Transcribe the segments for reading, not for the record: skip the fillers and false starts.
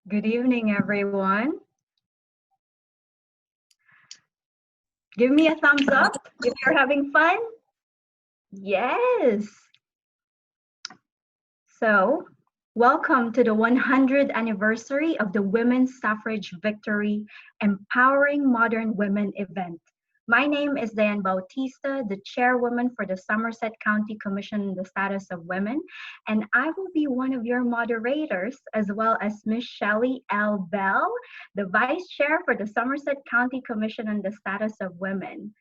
Good evening, everyone. Give me a thumbs up if you're having fun. Yes. So, welcome to the 100th anniversary of the Women's Suffrage Victory Empowering Modern Women event. My name is Diane Bautista, the chairwoman for the Somerset County Commission on the Status of Women, and I will be one of your moderators, as well as Ms. Shelley L. Bell, the vice chair for the Somerset County Commission on the Status of Women.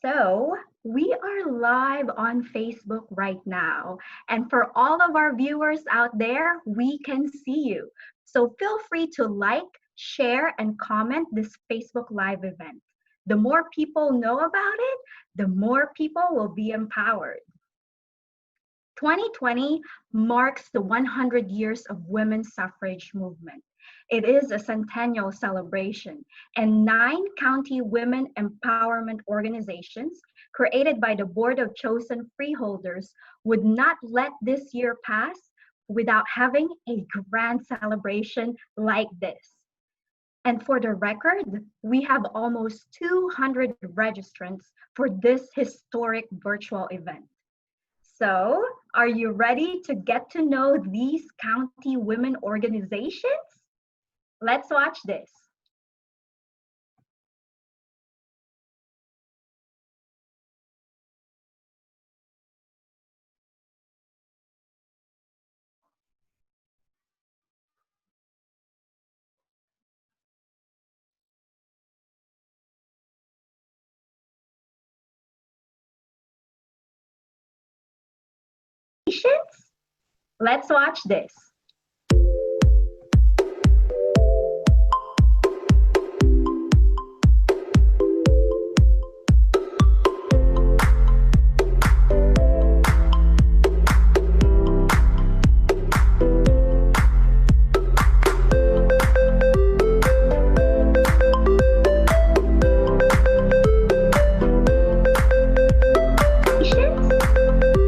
So we are live on Facebook right now. And for all of our viewers out there, we can see you. So feel free to like, share, and comment this Facebook Live event. The more people know about it, the more people will be empowered. 2020 marks the 100 years of women's suffrage movement. It is a centennial celebration, and 9 county women empowerment organizations created by the Board of Chosen Freeholders would not let this year pass without having a grand celebration like this. And for the record, we have almost 200 registrants for this historic virtual event. So, are you ready to get to know these county women organizations? Let's watch this. Let's watch this.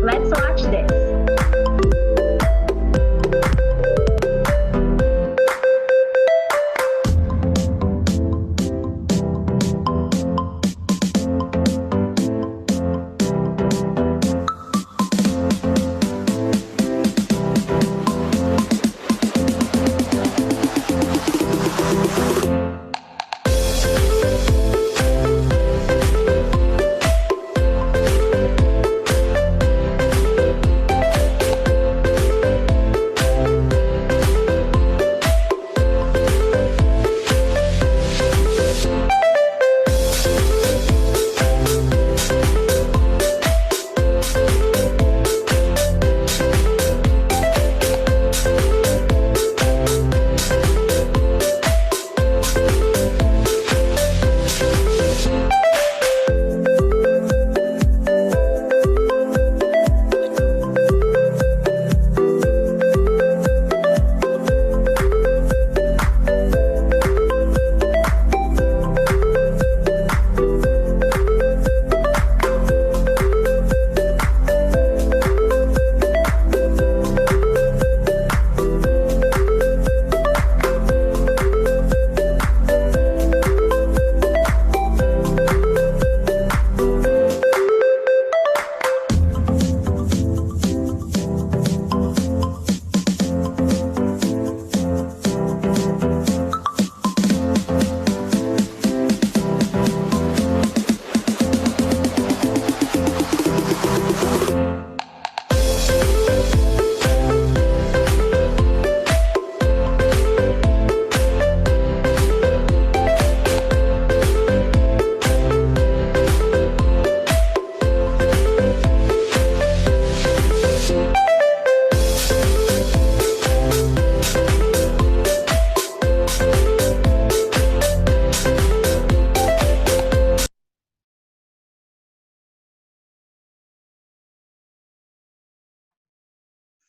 Let's watch this.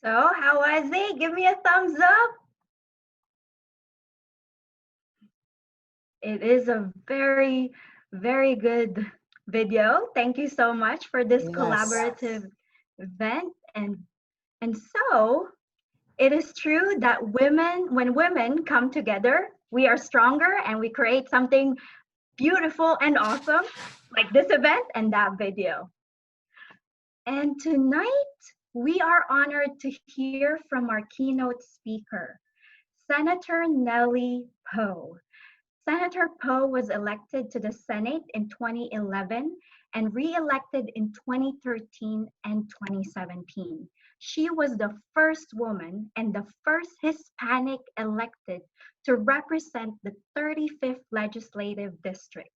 So, how was it? Give me a thumbs up. It is a very, very good video. Thank you so much for this collaborative event. And so, It is true that when women come together, we are stronger and we create something beautiful and awesome, like this event and that video. And tonight, we are honored to hear from our keynote speaker, Senator Nellie Pou. Senator Pou was elected to the Senate in 2011 and re-elected in 2013 and 2017. She was the first woman and the first Hispanic elected to represent the 35th Legislative District.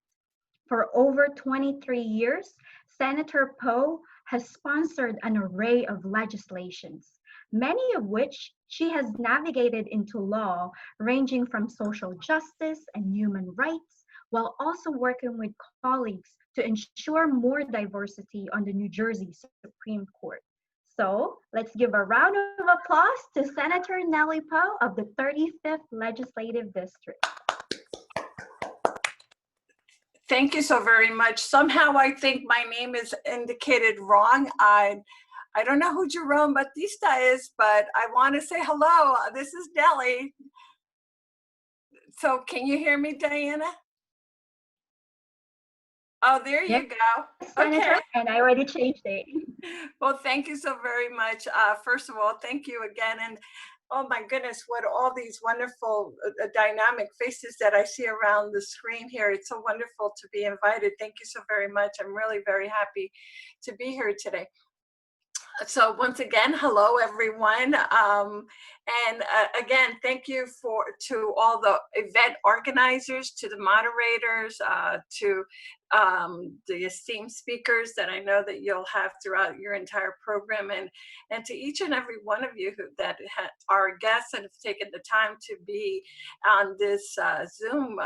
For over 23 years, Senator Pou has sponsored an array of legislations, many of which she has navigated into law, ranging from social justice and human rights, while also working with colleagues to ensure more diversity on the New Jersey Supreme Court. So let's give a round of applause to Senator Nellie Pou of the 35th Legislative District. Thank you so very much. Somehow I think my name is indicated wrong. I don't know who Jerome Batista is, but I want to say hello. This is Nellie. So can you hear me, Diana? Oh, there you go. Senator, okay. And I already changed it. Well, thank you so very much. First of all, thank you again. And oh my goodness, what all these wonderful dynamic faces that I see around the screen here. It's so wonderful to be invited. Thank you so very much. I'm really very happy to be here today. So once again, hello everyone, and again, thank you to all the event organizers, to the moderators, to the esteemed speakers that I know that you'll have throughout your entire program, and to each and every one of you that are guests and have taken the time to be on this Zoom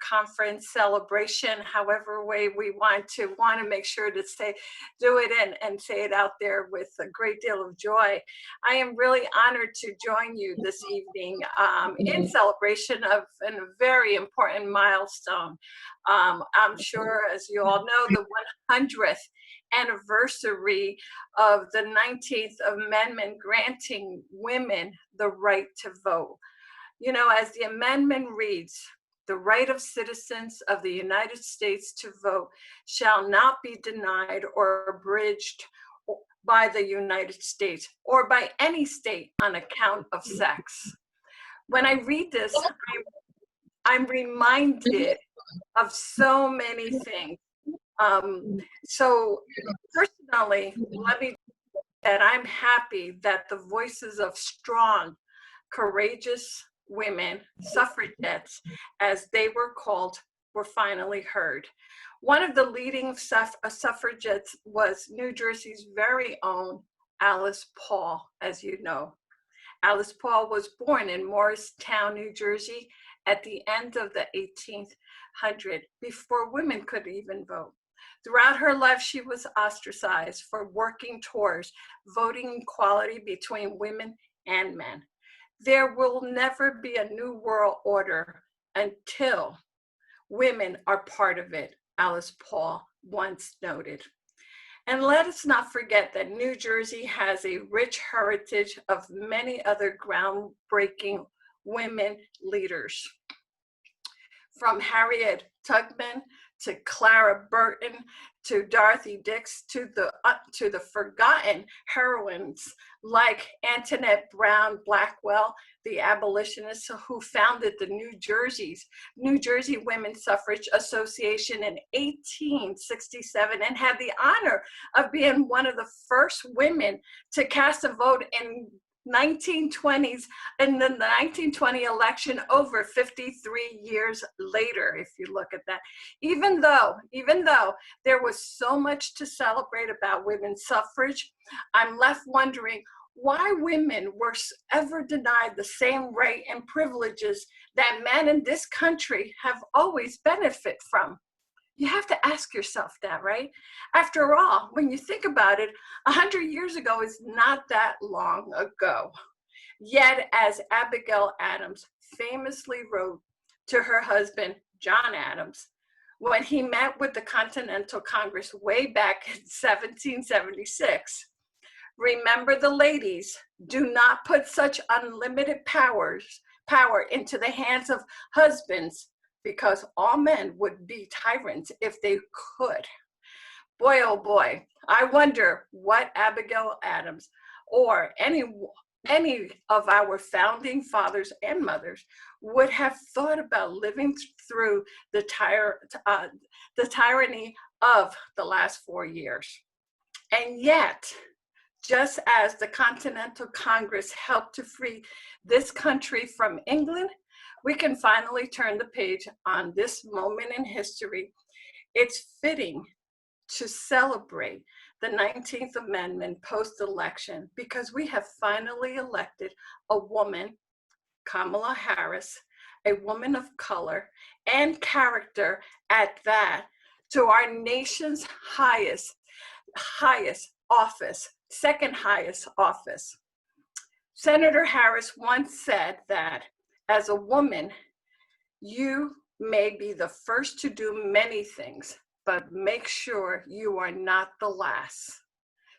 conference celebration, however way we want to make sure to do it and say it out there with a great deal of joy. I am really honored to join you this evening in celebration of a very important milestone. I'm sure, as you all know, the 100th anniversary of the 19th Amendment granting women the right to vote. You know, as the amendment reads, the right of citizens of the United States to vote shall not be denied or abridged by the United States or by any state on account of sex. When I read this, I'm reminded of so many things. So personally, let me say that I'm happy that the voices of strong, courageous women, suffragettes, as they were called, were finally heard. One of the leading suffragettes was New Jersey's very own Alice Paul, as you know. Alice Paul was born in Morristown, New Jersey at the end of the 1800s, before women could even vote. Throughout her life, she was ostracized for working towards voting equality between women and men. There will never be a new world order until women are part of it, Alice Paul once noted. And let us not forget that New Jersey has a rich heritage of many other groundbreaking women leaders. From Harriet Tubman to Clara Burton to Dorothy Dix to the forgotten heroines like Antoinette Brown Blackwell, the abolitionist who founded the New Jersey Women's Suffrage Association in 1867 and had the honor of being one of the first women to cast a vote in 1920s in the 1920 election over 53 years later, if you look at that. Even though there was so much to celebrate about women's suffrage, I'm left wondering why women were ever denied the same right and privileges that men in this country have always benefited from. You have to ask yourself that, right? After all, when you think about it, 100 years ago is not that long ago. Yet, as Abigail Adams famously wrote to her husband, John Adams, when he met with the Continental Congress way back in 1776, Remember the ladies, do not put such unlimited power into the hands of husbands, because all men would be tyrants if they could. Boy, oh boy, I wonder what Abigail Adams or any of our founding fathers and mothers would have thought about living through the tyranny of the last 4 years. And yet, just as the Continental Congress helped to free this country from England, we can finally turn the page on this moment in history. It's fitting to celebrate the 19th Amendment post-election because we have finally elected a woman, Kamala Harris, a woman of color and character at that, to our nation's highest office, second highest office. Senator Harris once said that as a woman, you may be the first to do many things, but make sure you are not the last.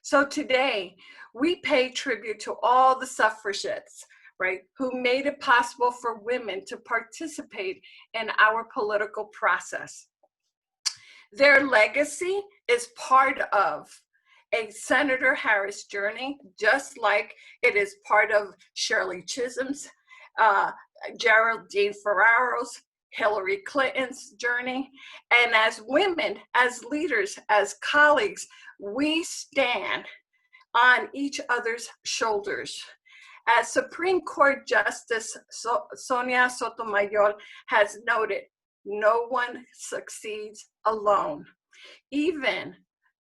So today, we pay tribute to all the suffragists, right, who made it possible for women to participate in our political process. Their legacy is part of a Senator Harris journey, just like it is part of Shirley Chisholm's, Geraldine Ferraro's, Hillary Clinton's journey. And as women, as leaders, as colleagues, we stand on each other's shoulders. As Supreme Court Justice Sonia Sotomayor has noted, no one succeeds alone. Even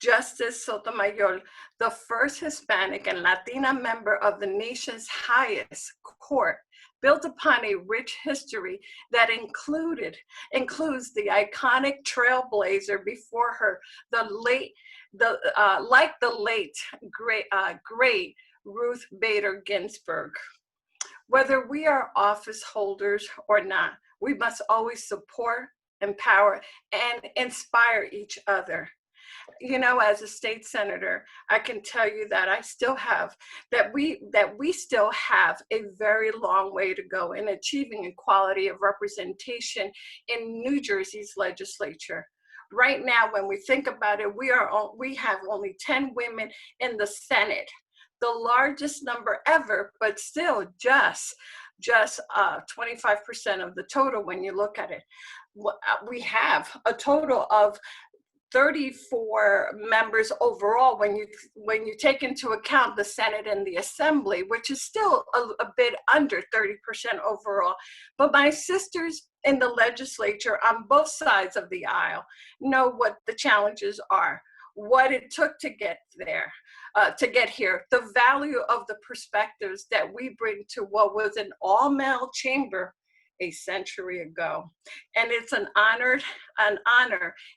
Justice Sotomayor, the first Hispanic and Latina member of the nation's highest court, built upon a rich history that includes the iconic trailblazer before her, like the late great Ruth Bader Ginsburg. Whether we are office holders or not, we must always support, empower, and inspire each other. You know, as a state senator, I can tell you that we still have a very long way to go in achieving equality of representation in New Jersey's legislature. Right now, when we think about it, we have only 10 women in the Senate, the largest number ever, but still just 25% of the total when you look at it. We have a total of 34 members overall when you take into account the Senate and the Assembly, which is still a bit under 30% overall. But my sisters in the legislature on both sides of the aisle know what the challenges are, what it took to get there, to get here, the value of the perspectives that we bring to what was an all-male chamber a century ago. And it's an honor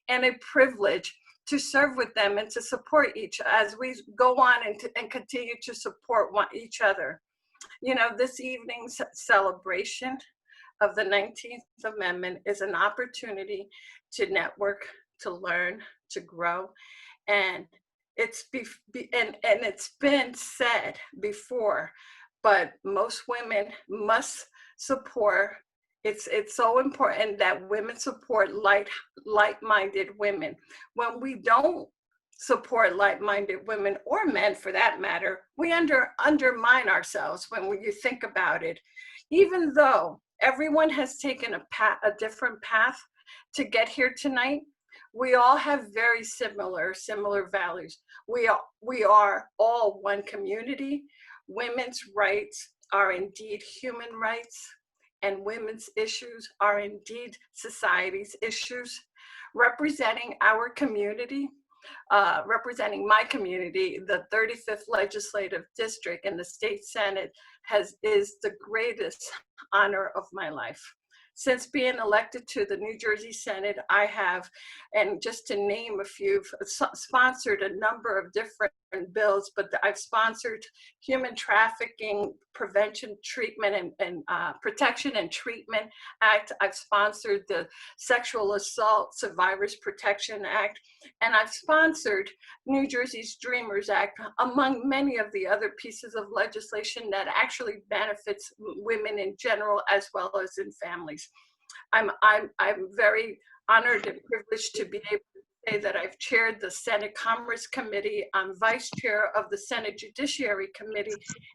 and a privilege to serve with them and to support as we go on and continue to support each other. You know, this evening's celebration of the 19th Amendment is an opportunity to network, to learn, to grow. And it's been said before, but most women must support. It's so important that women support like-minded women. When we don't support like-minded women, or men for that matter, we undermine ourselves when you think about it. Even though everyone has taken a different path to get here tonight, we all have very similar values. We are all one community. Women's rights are indeed human rights, and women's issues are indeed society's issues. Representing our community, representing my community, the 35th Legislative District in the State Senate is the greatest honor of my life. Since being elected to the New Jersey Senate, I have, and just to name a few, sponsored a number of different bills, but I've sponsored Human Trafficking Prevention, Treatment, and Protection and Treatment Act. I've sponsored the Sexual Assault Survivors Protection Act, and I've sponsored New Jersey's Dreamers Act, among many of the other pieces of legislation that actually benefits women in general as well as in families. I'm very honored and privileged to be able to say that I've chaired the Senate Commerce Committee. I'm vice chair of the Senate Judiciary Committee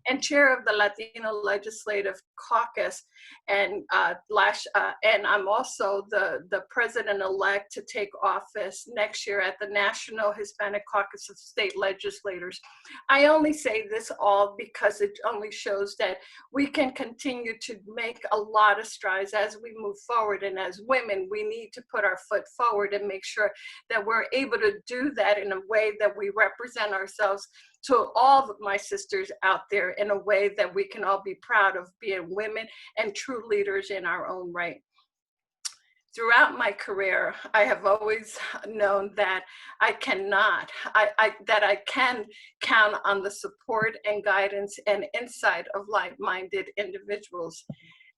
and chair of the Latino Legislative Caucus. And I'm also the president-elect to take office next year at the National Hispanic Caucus of State Legislators. I only say this all because it only shows that we can continue to make a lot of strides as we move forward. And as women, we need to put our foot forward and make sure that we're able to do that in a way that we represent ourselves to all of my sisters out there in a way that we can all be proud of being women and true leaders in our own right. Throughout my career, I have always known that I can count on the support and guidance and insight of like-minded individuals.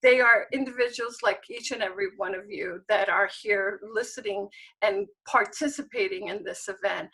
They are individuals like each and every one of you that are here listening and participating in this event.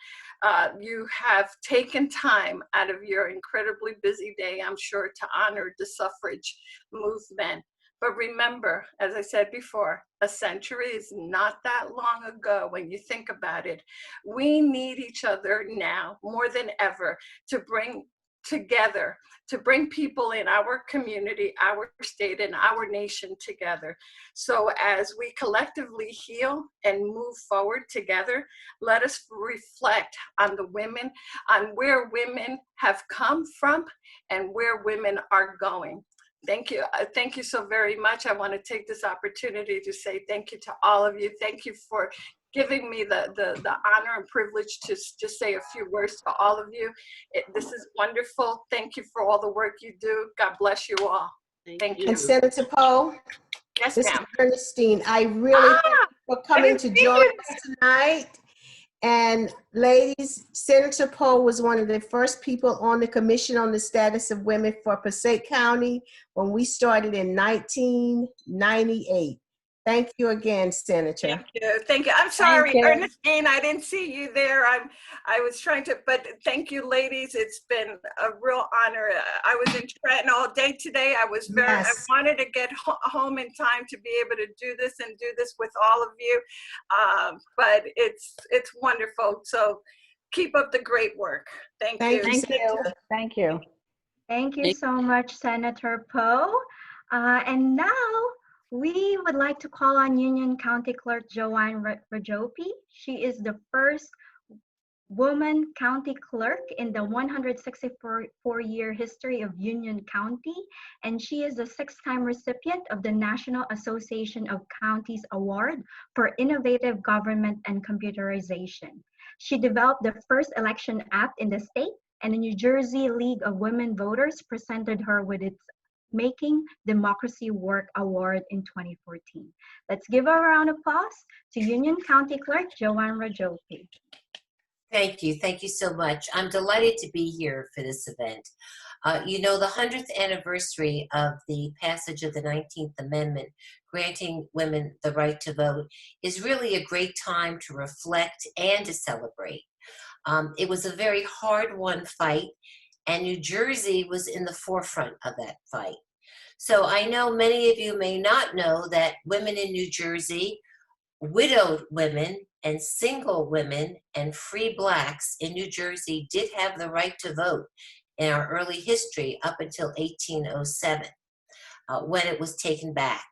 You have taken time out of your incredibly busy day, I'm sure, to honor the suffrage movement. But remember, as I said before, a century is not that long ago when you think about it. We need each other now more than ever to bring together, to bring people in our community, our state, and our nation together. So as we collectively heal and move forward together, let us reflect on the women, on where women have come from and where women are going. Thank you. Thank you so very much. I want to take this opportunity to say thank you to all of you. Thank you for giving me the honor and privilege to just say a few words to all of you. This is wonderful. Thank you for all the work you do. God bless you all. Thank you. And Senator Pou, Yes, this is ma'am. Ernestine. I really thank you for coming to join us tonight. And ladies, Senator Pou was one of the first people on the Commission on the Status of Women for Passaic County when we started in 1998. Thank you again, Senator. Thank you. Thank you. I'm sorry, Ernestine, I didn't see you there. I was trying to, but thank you, ladies. It's been a real honor. I was in Trenton all day today. I wanted to get home in time to be able to do this with all of you. But it's wonderful. So keep up the great work. Thank you. Thank you. Thank you. Thank you so much, Senator Pou. And now, we would like to call on Union County Clerk Joanne Rajoppi. She is the first woman county clerk in the 164-year history of Union County, and she is the sixth-time recipient of the National Association of Counties Award for Innovative Government and Computerization. She developed the first election app in the state, and the New Jersey League of Women Voters presented her with its Making Democracy Work Award in 2014. Let's give a round of applause to Union County Clerk Joanne Rajoppi. Thank you. Thank you so much. I'm delighted to be here for this event. You know, the 100th anniversary of the passage of the 19th Amendment, granting women the right to vote, is really a great time to reflect and to celebrate. It was a very hard-won fight, and New Jersey was in the forefront of that fight. So I know many of you may not know that women in New Jersey, widowed women and single women and free blacks in New Jersey did have the right to vote in our early history up until 1807, when it was taken back.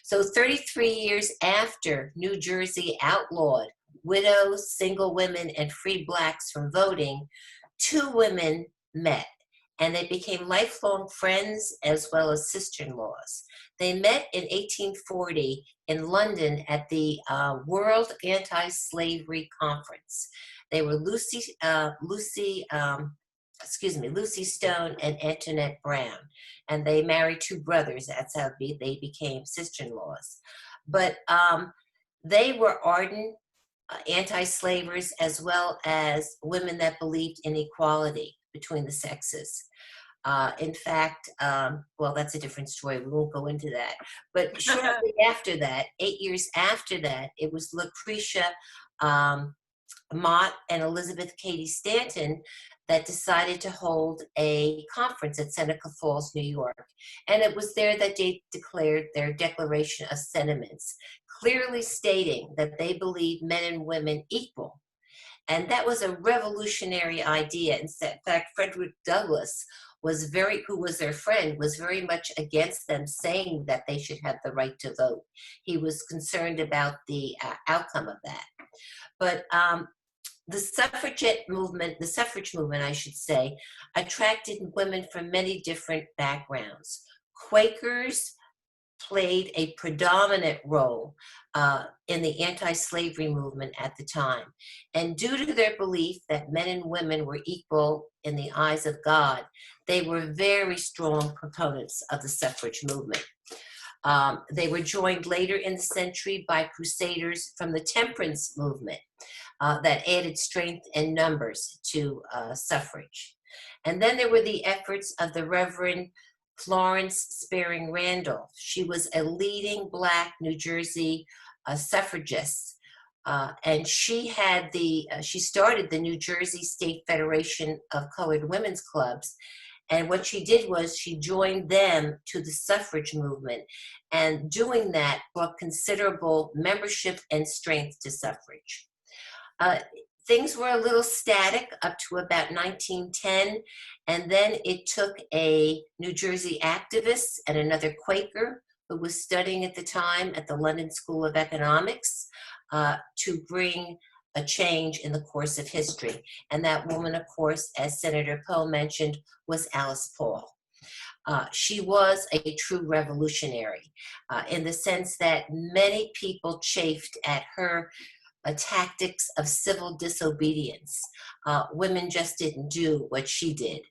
So 33 years after New Jersey outlawed widows, single women, and free blacks from voting, two women met, and they became lifelong friends as well as sister-in-laws. They met in 1840 in London at the World Anti-Slavery Conference. They were Lucy Stone and Antoinette Brown, and they married two brothers. That's how they became sister-in-laws. But they were ardent anti-slavers, as well as women that believed in equality between the sexes. In fact, well, that's a different story. We won't go into that. But shortly after that, 8 years after that, it was Lucretia Mott and Elizabeth Cady Stanton that decided to hold a conference at Seneca Falls, New York. And it was there that they declared their Declaration of Sentiments, clearly stating that they believe men and women equal. And that was a revolutionary idea. In fact, Frederick Douglass who was their friend, was very much against them saying that they should have the right to vote. He was concerned about the outcome of that. But the suffrage movement, I should say, attracted women from many different backgrounds. Quakers played a predominant role in the anti-slavery movement at the time. And due to their belief that men and women were equal in the eyes of God, they were very strong proponents of the suffrage movement. They were joined later in the century by crusaders from the temperance movement that added strength and numbers to suffrage. And then there were the efforts of the Reverend Florence Spearing Randolph. She was a leading Black New Jersey suffragist, and she started the New Jersey State Federation of Colored Women's Clubs. And what she did was she joined them to the suffrage movement, and doing that brought considerable membership and strength to suffrage. Things were a little static up to about 1910, and then it took a New Jersey activist and another Quaker who was studying at the time at the London School of Economics to bring a change in the course of history. And that woman, of course, as Senator Pou mentioned, was Alice Paul. She was a true revolutionary in the sense that many people chafed at her tactics of civil disobedience. Women just didn't do what she did.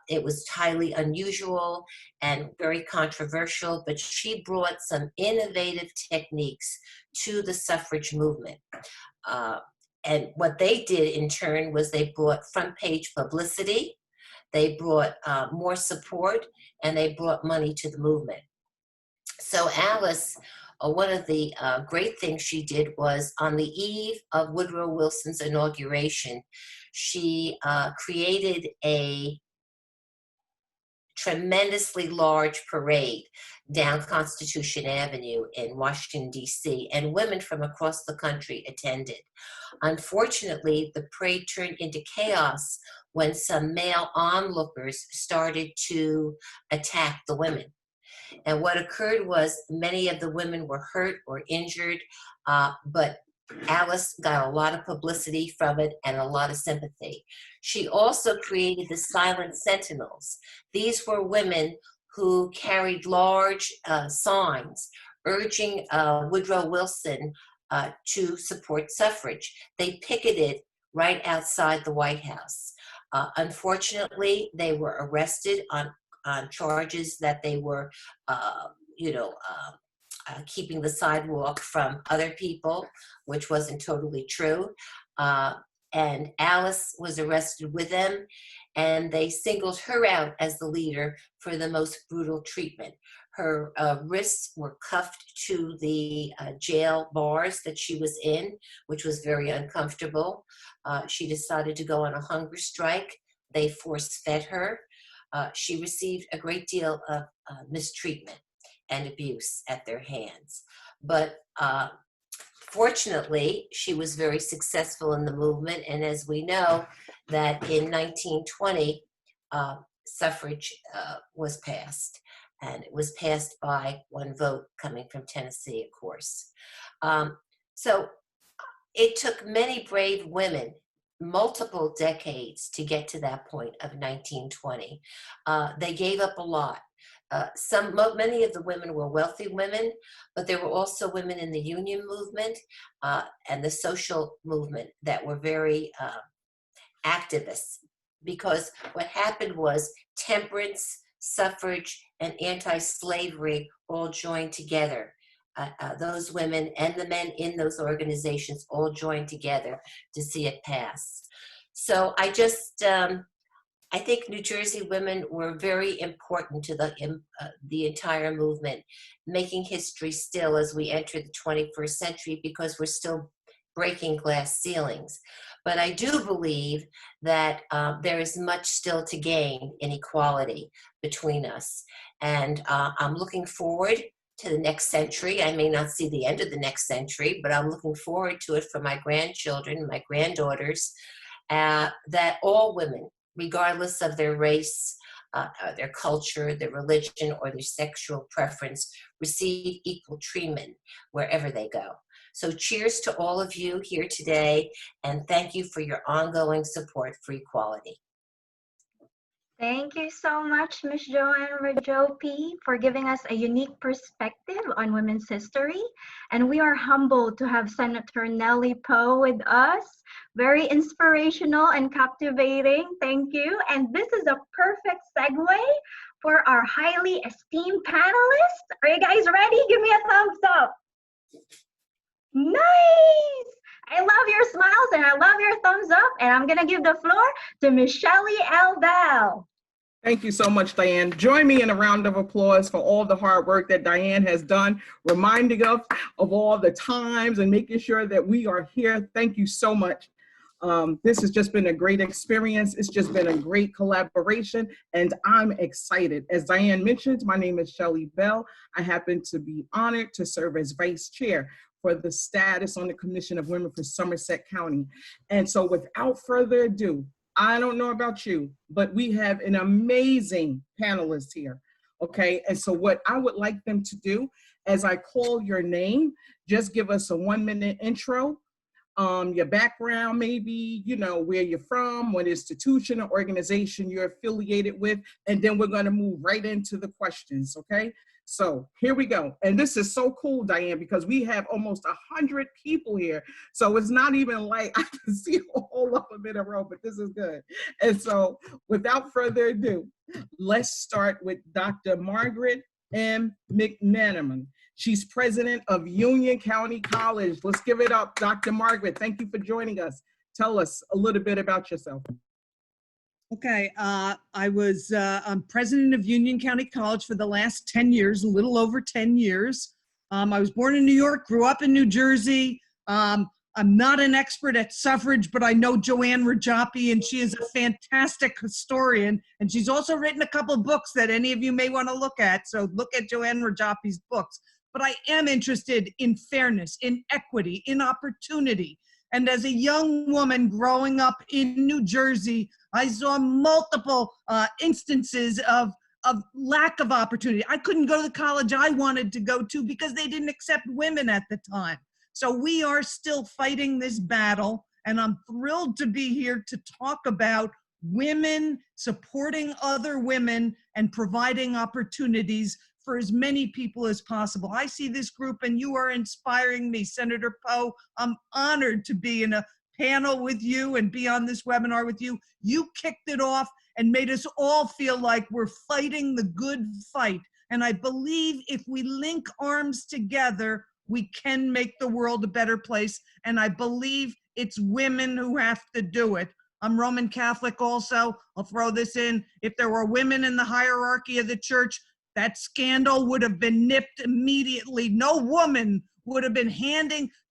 It was highly unusual and very controversial, but she brought some innovative techniques to the suffrage movement. And what they did in turn was they brought front page publicity, they brought more support, and they brought money to the movement. So Alice, one of the great things she did was on the eve of Woodrow Wilson's inauguration, she created a tremendously large parade down Constitution Avenue in Washington, D.C., and women from across the country attended. Unfortunately, the parade turned into chaos when some male onlookers started to attack the women. And what occurred was many of the women were hurt or injured, but Alice got a lot of publicity from it and a lot of sympathy. She also created the Silent Sentinels. These were women who carried large signs urging Woodrow Wilson to support suffrage. They picketed right outside the White House. Unfortunately, they were arrested on charges that they were, keeping the sidewalk from other people, which wasn't totally true. And Alice was arrested with them, and they singled her out as the leader for the most brutal treatment. Her wrists were cuffed to the jail bars that she was in, which was very uncomfortable. She decided to go on a hunger strike. They force-fed her. She received a great deal of mistreatment and abuse at their hands. But fortunately, she was very successful in the movement. And as we know, that in 1920, suffrage was passed. And it was passed by one vote coming from Tennessee, of course. So it took many brave women multiple decades to get to that point of 1920. They gave up a lot. Many of the women were wealthy women, but there were also women in the union movement and the social movement that were very activists, because what happened was temperance, suffrage, and anti-slavery all joined together. those women and the men in those organizations all joined together to see it pass. So I think New Jersey women were very important to the entire movement, making history still as we enter the 21st century, because we're still breaking glass ceilings. But I do believe that there is much still to gain in equality between us. And I'm looking forward to the next century. I may not see the end of the next century, but I'm looking forward to it for my grandchildren, my granddaughters, that all women, regardless of their race, their culture, their religion, or their sexual preference, receive equal treatment wherever they go. So cheers to all of you here today, and thank you for your ongoing support for equality. Thank you so much, Ms. Joanne Rajoppi, for giving us a unique perspective on women's history. And we are humbled to have Senator Nellie Pou with us. Very inspirational and captivating. Thank you. And this is a perfect segue for our highly esteemed panelists. Are you guys ready? Give me a thumbs up. Nice! I love your smiles and I love your thumbs up. And I'm going to give the floor to Ms. Shelley L. Bell. Thank you so much, Diane. Join me in a round of applause for all the hard work that Diane has done, reminding us of all the times and making sure that we are here. Thank you so much. This has just been a great experience. It's just been a great collaboration, and I'm excited. As Diane mentioned, my name is Shelley Bell. I happen to be honored to serve as Vice Chair for the status on the Commission of Women for Somerset County. And so without further ado, I don't know about you, but we have an amazing panelist here, okay? And so what I would like them to do, as I call your name, just give us a 1-minute intro, your background maybe, you know, where you're from, what institution or organization you're affiliated with, and then we're gonna move right into the questions, okay? So here we go. And this is so cool, Diane, because we have almost 100 people here. So it's not even like I can see all of them in a row, but this is good. And so without further ado, let's start with Dr. Margaret M. McMenamin. She's president of Union County College. Let's give it up, Dr. Margaret. Thank you for joining us. Tell us a little bit about yourself. Okay, I'm president of Union County College for the last 10 years, a little over 10 years. I was born in New York, grew up in New Jersey. I'm not an expert at suffrage, but I know Joanne Rajoppi, and she is a fantastic historian. And she's also written a couple of books that any of you may want to look at. So look at Joanne Rajoppi's books. But I am interested in fairness, in equity, in opportunity. And as a young woman growing up in New Jersey, I saw multiple instances of lack of opportunity. I couldn't go to the college I wanted to go to because they didn't accept women at the time. So we are still fighting this battle, and I'm thrilled to be here to talk about women supporting other women and providing opportunities for as many people as possible. I see this group and you are inspiring me. Senator Pou, I'm honored to be in a panel with you and be on this webinar with you. You kicked it off and made us all feel like we're fighting the good fight. And I believe if we link arms together, we can make the world a better place. And I believe it's women who have to do it. I'm Roman Catholic also. I'll throw this in. If there were women in the hierarchy of the church, that scandal would have been nipped immediately. No woman would have been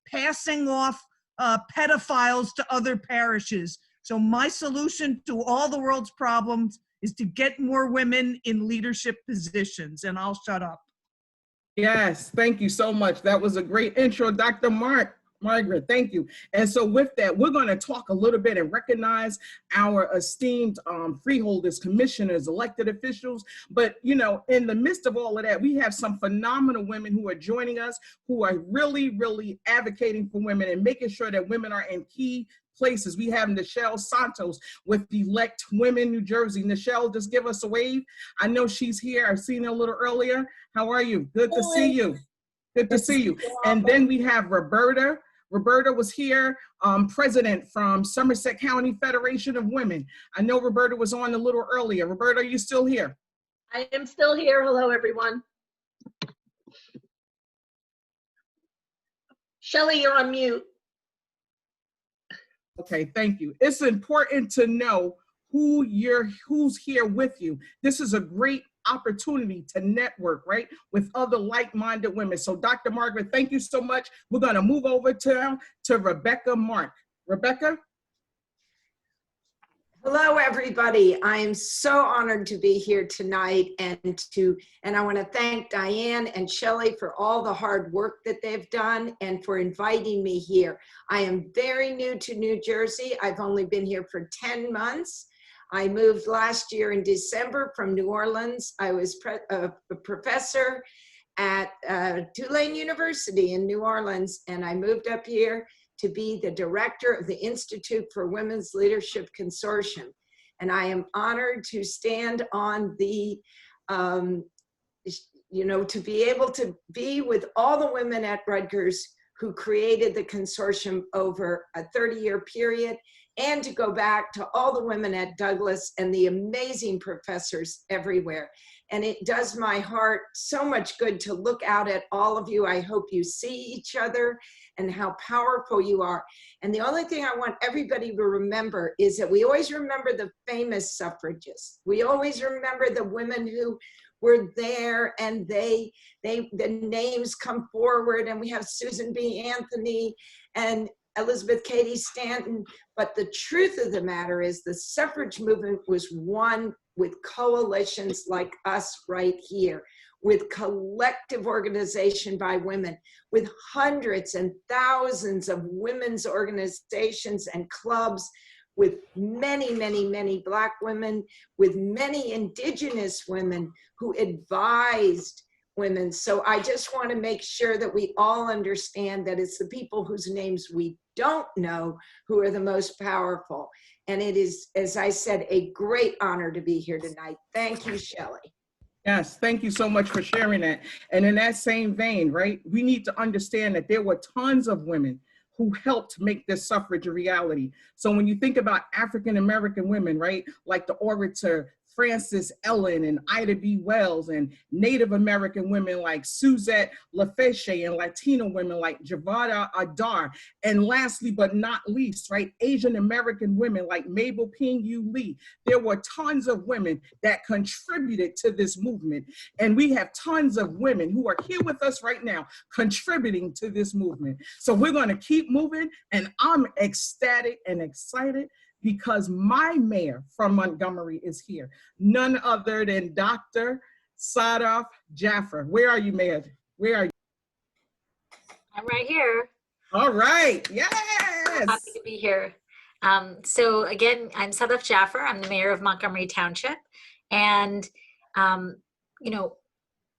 passing off pedophiles to other parishes. So my solution to all the world's problems is to get more women in leadership positions, and I'll shut up. Yes, thank you so much. That was a great intro, Dr. Margaret, thank you. And so with that, we're going to talk a little bit and recognize our esteemed freeholders, commissioners, elected officials. But, you know, in the midst of all of that, we have some phenomenal women who are joining us, who are really, really advocating for women and making sure that women are in key places. We have Nichelle Santos with Elect Women New Jersey. Nichelle, just give us a wave. I know she's here. I've seen her a little earlier. How are you? Good to see you. Good to see you. And then we have Roberta. Roberta was here, president from Somerset County Federation of Women. I know Roberta was on a little earlier. Roberta, are you still here? I am still here. Hello, everyone. Shelley, you're on mute. Okay, thank you. It's important to know who's here with you. This is a great opportunity to network, right, with other like-minded women. So Dr. Margaret, thank you so much. We're gonna move over to Rebecca Mark. Rebecca? Hello, everybody. I am so honored to be here tonight, and I want to thank Diane and Shelley for all the hard work that they've done and for inviting me here. I am very new to New Jersey. I've only been here for 10 months. I moved last year in December from New Orleans. I was a professor at Tulane University in New Orleans, and I moved up here to be the director of the Institute for Women's Leadership Consortium. And I am honored to stand on the, to be able to be with all the women at Rutgers who created the consortium over a 30-year period, and to go back to all the women at Douglas and the amazing professors everywhere. And it does my heart so much good to look out at all of you. I hope you see each other and how powerful you are. And the only thing I want everybody to remember is that we always remember the famous suffragists. We always remember the women who were there, and the names come forward, and we have Susan B. Anthony and Elizabeth Cady Stanton. But the truth of the matter is the suffrage movement was won with coalitions like us right here, with collective organization by women, with hundreds and thousands of women's organizations and clubs, with many, many, many Black women, with many Indigenous women who advised women. So I just want to make sure that we all understand that it's the people whose names we don't know who are the most powerful. And it is, as I said, a great honor to be here tonight. Thank you, Shelley. Yes, thank you so much for sharing that. And in that same vein, right, we need to understand that there were tons of women who helped make this suffrage a reality. So when you think about African-American women, right, like the orator Frances Ellen and Ida B. Wells, and Native American women like Suzette LaFeche, and Latino women like Javada Adar, and lastly but not least, right, Asian American women like Mabel Ping-Yu Lee. There were tons of women that contributed to this movement, and we have tons of women who are here with us right now contributing to this movement. So we're going to keep moving, and I'm ecstatic and excited because my mayor from Montgomery is here, none other than Dr. Sadaf Jaffer. Where are you, Mayor? Where are you? I'm right here. All right, yes. Happy to be here. So again, I'm Sadaf Jaffer. I'm the mayor of Montgomery Township. And, you know,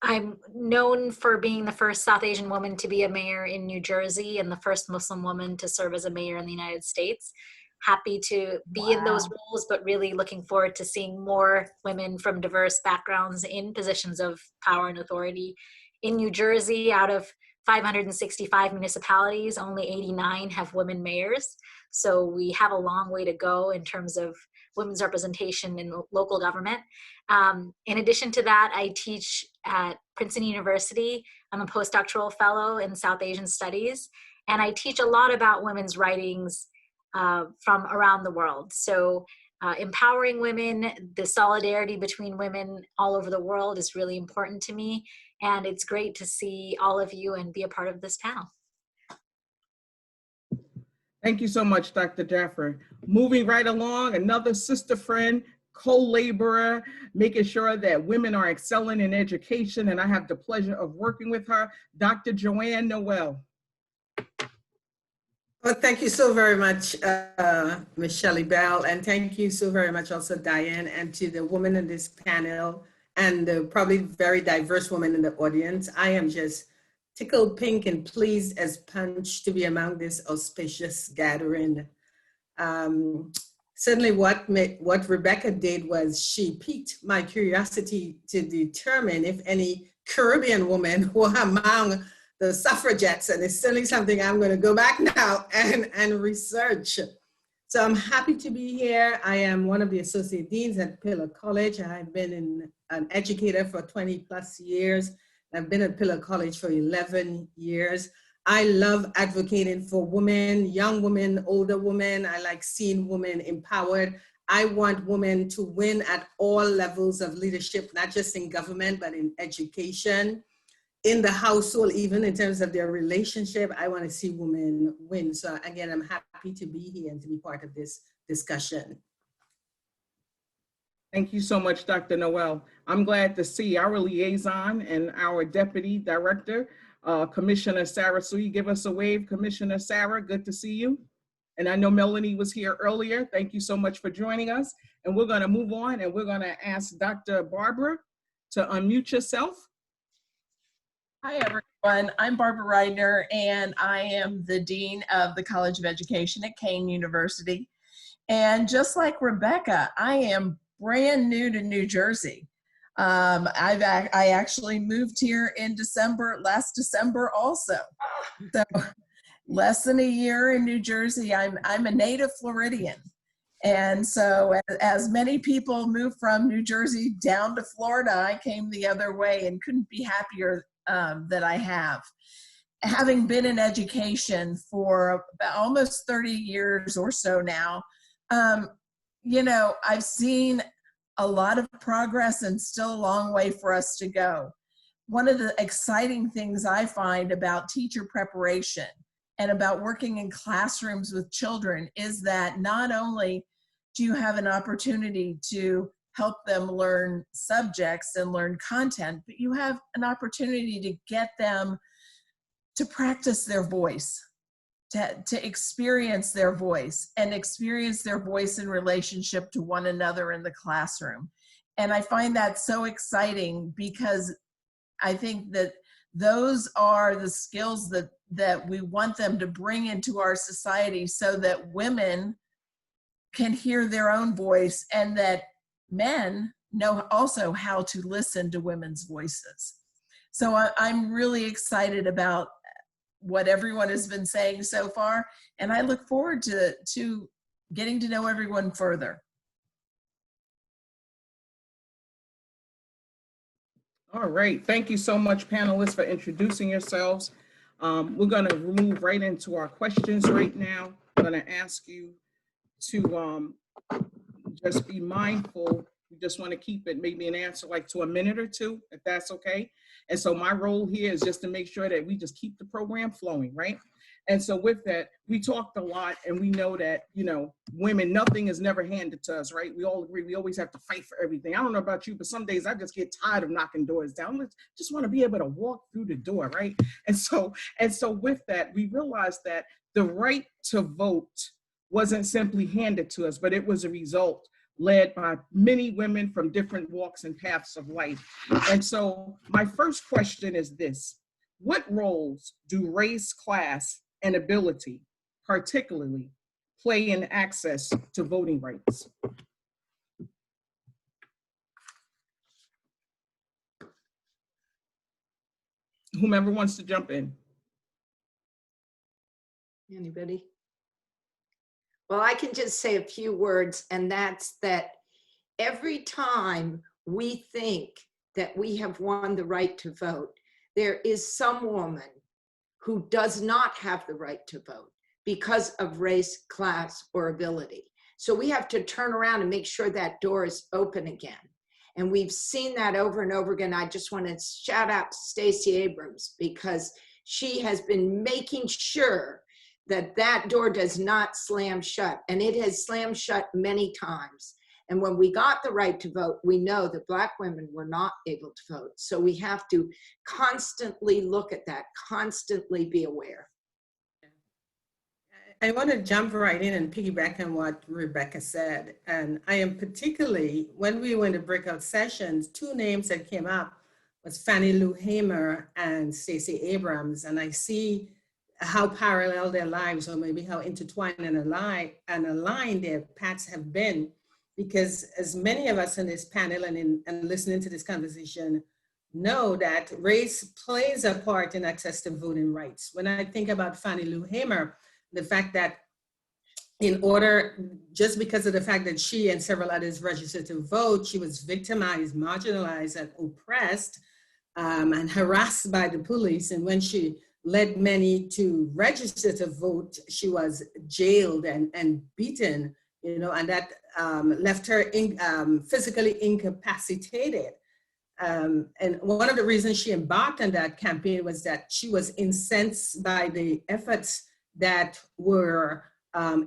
I'm known for being the first South Asian woman to be a mayor in New Jersey and the first Muslim woman to serve as a mayor in the United States. Happy to be in those roles, but really looking forward to seeing more women from diverse backgrounds in positions of power and authority. In New Jersey, out of 565 municipalities, only 89 have women mayors. So we have a long way to go in terms of women's representation in local government. In addition to that, I teach at Princeton University. I'm a postdoctoral fellow in South Asian Studies, and I teach a lot about women's writings from around the world. So empowering women, the solidarity between women all over the world is really important to me. And it's great to see all of you and be a part of this panel. Thank you so much, Dr. Jaffer. Moving right along, another sister friend, co-laborer, making sure that women are excelling in education. And I have the pleasure of working with her, Dr. Joanne Noel. Well, thank you so very much, Ms. Shelley Bell, and thank you so very much also, Diane, and to the women in this panel, and the probably very diverse women in the audience. I am just tickled pink and pleased as punch to be among this auspicious gathering. Certainly what Rebecca did was she piqued my curiosity to determine if any Caribbean women were among the suffragettes, and it's certainly something I'm going to go back now and research. So I'm happy to be here. I am one of the associate deans at Pillar College. I've been an educator for 20 plus years. I've been at Pillar College for 11 years. I love advocating for women, young women, older women. I like seeing women empowered. I want women to win at all levels of leadership, not just in government, but in education, in the household, even in terms of their relationship. I want to see women win. So again, I'm happy to be here and to be part of this discussion. Thank you so much, Dr. Noel. I'm glad to see our liaison and our deputy director, Commissioner Sarah. So you give us a wave, Commissioner Sarah, good to see you. And I know Melanie was here earlier. Thank you so much for joining us. And we're gonna move on and we're gonna ask Dr. Barbara to unmute yourself. Hi, everyone. I'm Barbara Ridener, and I am the Dean of the College of Education at Kean University. And just like Rebecca, I am brand new to New Jersey. I actually moved here in last December also. So less than a year in New Jersey. I'm a native Floridian. And so as many people moved from New Jersey down to Florida, I came the other way and couldn't be happier that I have. Having been in education for about almost 30 years or so now, you know, I've seen a lot of progress and still a long way for us to go. One of the exciting things I find about teacher preparation and about working in classrooms with children is that not only do you have an opportunity to help them learn subjects and learn content, but you have an opportunity to get them to practice their voice, to experience their voice and experience their voice in relationship to one another in the classroom. And I find that so exciting because I think that those are the skills that we want them to bring into our society so that women can hear their own voice and that men know also how to listen to women's voices. So I'm really excited about what everyone has been saying so far, and I look forward to getting to know everyone further. All right, thank you so much, panelists, for introducing yourselves. We're gonna move right into our questions right now. I'm gonna ask you to just be mindful. We just want to keep it maybe an answer like to a minute or two, if that's okay. And so my role here is just to make sure that we just keep the program flowing, right? And so with that, we talked a lot and we know that, you know, women, nothing is never handed to us, right? We all agree, we always have to fight for everything. I don't know about you, but some days I just get tired of knocking doors down. I just want to be able to walk through the door, right? And so with that, we realized that the right to vote wasn't simply handed to us, but it was a result led by many women from different walks and paths of life. And so my first question is this: what roles do race, class, and ability particularly play in access to voting rights? Whomever wants to jump in. Anybody? Well, I can just say a few words, and that's that every time we think that we have won the right to vote, there is some woman who does not have the right to vote because of race, class, or ability. So we have to turn around and make sure that door is open again. And we've seen that over and over again. I just want to shout out to Stacey Abrams because she has been making sure that that door does not slam shut, and it has slammed shut many times. And when we got the right to vote, we know that Black women were not able to vote. So we have to constantly look at that, constantly be aware. I want to jump right in and piggyback on what Rebecca said. And I am particularly, when we went to breakout sessions, two names that came up was Fannie Lou Hamer and Stacey Abrams. And I see how parallel their lives, or maybe how intertwined and aligned their paths have been. Because as many of us in this panel and listening to this conversation know that race plays a part in access to voting rights. When I think about Fannie Lou Hamer, the fact that just because of the fact that she and several others registered to vote, she was victimized, marginalized, and oppressed and harassed by the police. And when she led many to register to vote, she was jailed and beaten, you know, and that left her physically incapacitated. And one of the reasons she embarked on that campaign was that she was incensed by the efforts that were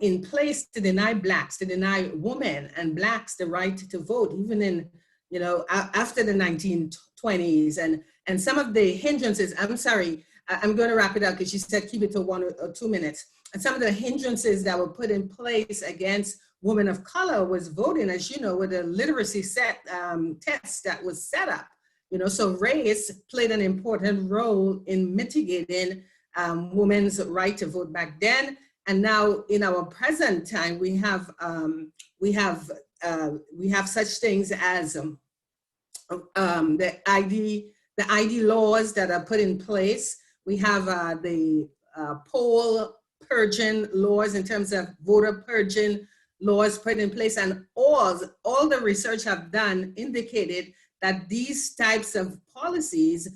in place to deny Blacks, to deny women and Blacks the right to vote, even in, you know, after the 1920s. And some of the hindrances, I'm sorry, I'm going to wrap it up because you said keep it to 1 or 2 minutes. And some of the hindrances that were put in place against women of color was voting, as you know, with a literacy test that was set up. You know, so race played an important role in mitigating women's right to vote back then. And now in our present time, we have such things as the ID laws that are put in place. We have the poll purging laws in terms of voter purging laws put in place, and all the research I've done indicated that these types of policies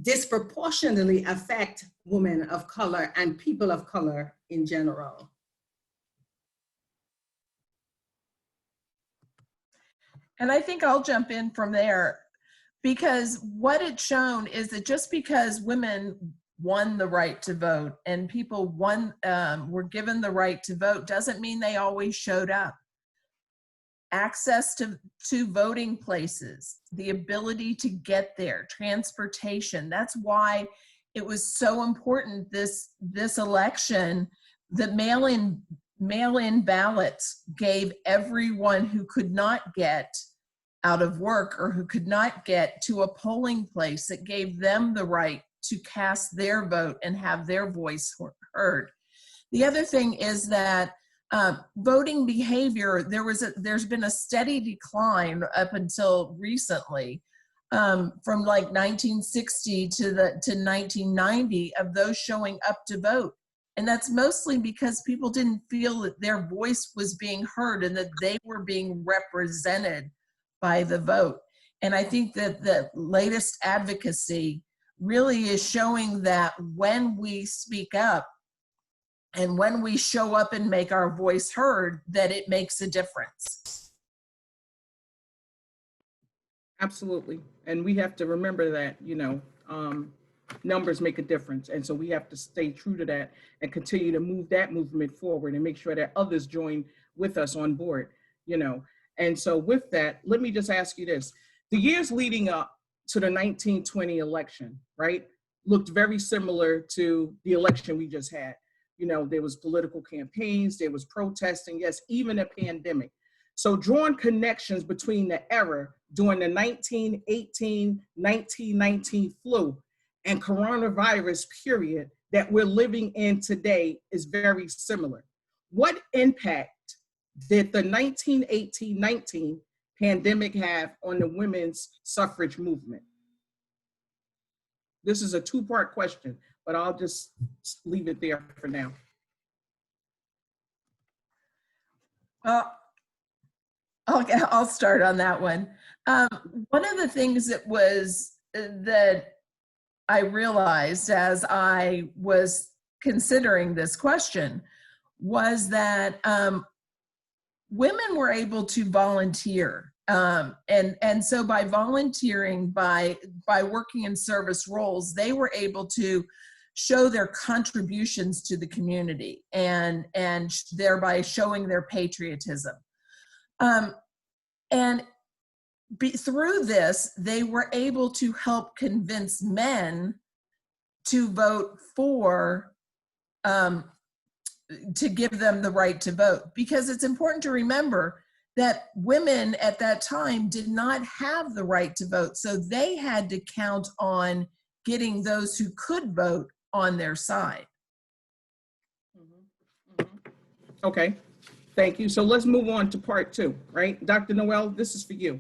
disproportionately affect women of color and people of color in general. And I think I'll jump in from there, because what it's shown is that just because women won the right to vote and people were given the right to vote doesn't mean they always showed up. Access to voting places, the ability to get there, transportation. That's why it was so important this election. The mail-in ballots gave everyone who could not get out of work or who could not get to a polling place, it gave them the right to cast their vote and have their voice heard. The other thing is that voting behavior, there's been a steady decline up until recently, from like 1960 to 1990 of those showing up to vote. And that's mostly because people didn't feel that their voice was being heard and that they were being represented by the vote. And I think that the latest advocacy really is showing that when we speak up and when we show up and make our voice heard, that it makes a difference. Absolutely. And we have to remember that, you know, numbers make a difference. And so we have to stay true to that and continue to move that movement forward and make sure that others join with us on board, you know. And so with that, let me just ask you this. The years leading up to the 1920 election, right, looked very similar to the election we just had. You know, there was political campaigns, there was protesting, yes, even a pandemic. So drawing connections between the era during the 1918-1919 flu and coronavirus period that we're living in today is very similar. What impact did the 1918-19 pandemic have on the women's suffrage movement? This is a two-part question, but I'll just leave it there for now. I'll start on that one. One of the things that I realized as I was considering this question was that women were able to volunteer. And so by volunteering, by working in service roles, they were able to show their contributions to the community and thereby showing their patriotism. Through this, they were able to help convince men to vote for, to give them the right to vote. Because it's important to remember that women at that time did not have the right to vote. So they had to count on getting those who could vote on their side. Okay, thank you. So let's move on to part two, right? Dr. Noel, this is for you.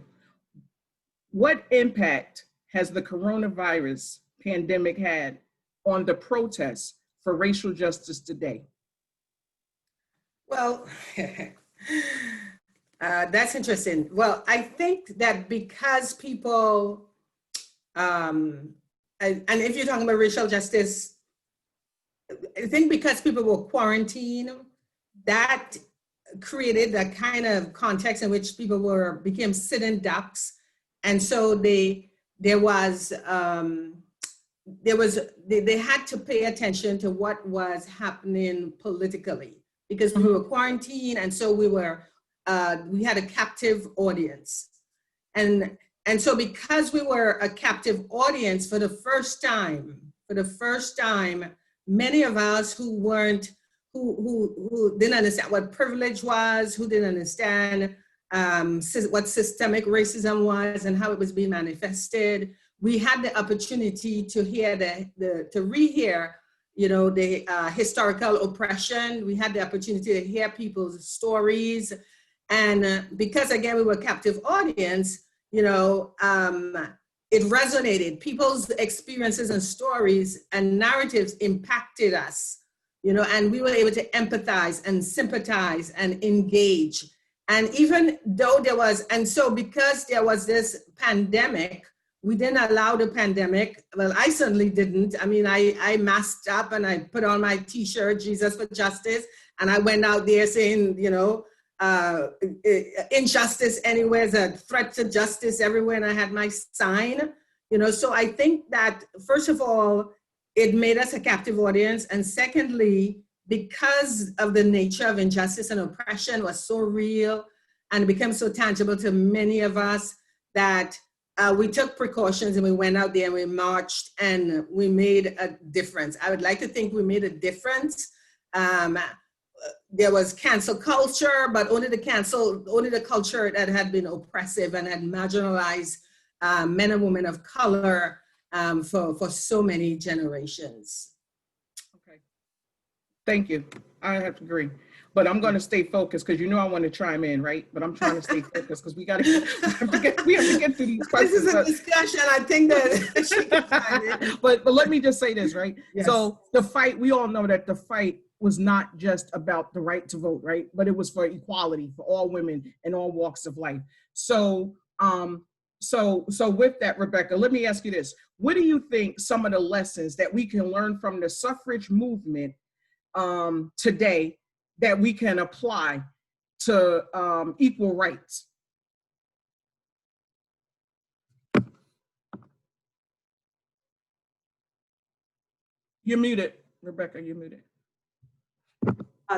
What impact has the coronavirus pandemic had on the protests for racial justice today? Well, that's interesting. Well, I think that because people and if you're talking about racial justice, I think because people were quarantined, that created a kind of context in which people became sitting ducks. And so they had to pay attention to what was happening politically because we were quarantined, and so we had a captive audience. And so because we were a captive audience for the first time, many of us who didn't understand what privilege was, who didn't understand what systemic racism was and how it was being manifested, we had the opportunity to hear to rehear, the historical oppression. We had the opportunity to hear people's stories. And because again, we were a captive audience, it resonated. People's experiences and stories and narratives impacted us, and we were able to empathize and sympathize and engage. And even though because there was this pandemic, we didn't allow the pandemic. Well, I certainly didn't. I mean, I masked up and I put on my t-shirt, Jesus for Justice. And I went out there saying, injustice anywhere is a threat to justice everywhere. And I had my sign, so I think that first of all, it made us a captive audience. And secondly, because of the nature of injustice and oppression was so real and became so tangible to many of us that we took precautions and we went out there and we marched and we made a difference. I would like to think we made a difference. There was cancel culture, but only the culture that had been oppressive and had marginalized men and women of color for so many generations. Okay, thank you. I have to agree. But I'm going to stay focused because I want to chime in, right? But I'm trying to stay focused because we have to get through these questions. This is a discussion. I think that she can chime in. But let me just say this, right? Yes. So the fight, we all know that the fight was not just about the right to vote, right? But it was for equality for all women in all walks of life. So with that, Rebecca, let me ask you this. What do you think some of the lessons that we can learn from the suffrage movement today that we can apply to equal rights? You're muted, Rebecca, you're muted.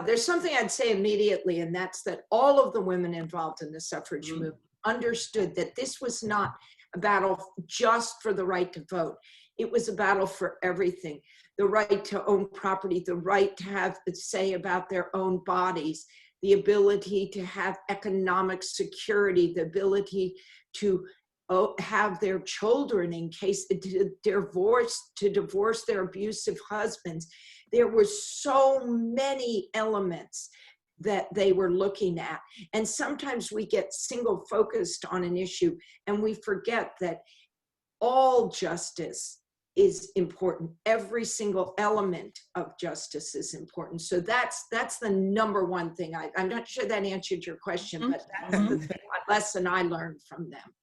There's something I'd say immediately, and that's that all of the women involved in the suffrage movement understood that this was not a battle just for the right to vote. It was a battle for everything. The right to own property, the right to have a say about their own bodies, the ability to have economic security, the ability to have their children in case to divorce their abusive husbands. There were so many elements that they were looking at. And sometimes we get single focused on an issue and we forget that all justice is important. Every single element of justice is important. So that's the number one thing. I'm not sure that answered your question, but that's the lesson I learned from them.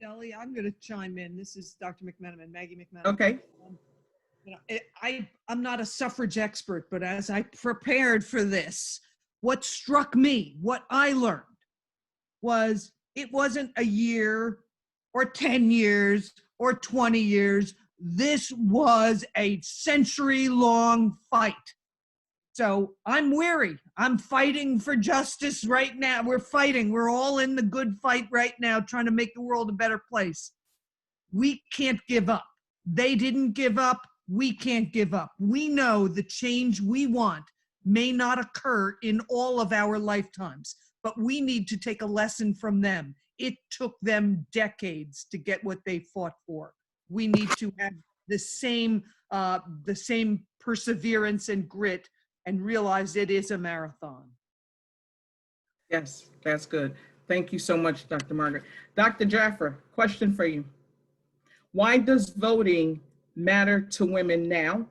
Nellie, I'm going to chime in. This is Dr. McMenamin, Maggie McMenamin. Okay. I'm not a suffrage expert, but as I prepared for this, what struck me, what I learned was it wasn't a year or 10 years or 20 years. This was a century-long fight. So I'm weary. I'm fighting for justice right now. We're fighting. We're all in the good fight right now, trying to make the world a better place. We can't give up. They didn't give up. We can't give up. We know the change we want may not occur in all of our lifetimes, but we need to take a lesson from them. It took them decades to get what they fought for. We need to have the same perseverance and grit and realize it is a marathon. Yes, that's good. Thank you so much, Dr. Margaret. Dr. Jaffer, question for you. Why does voting matter to women now?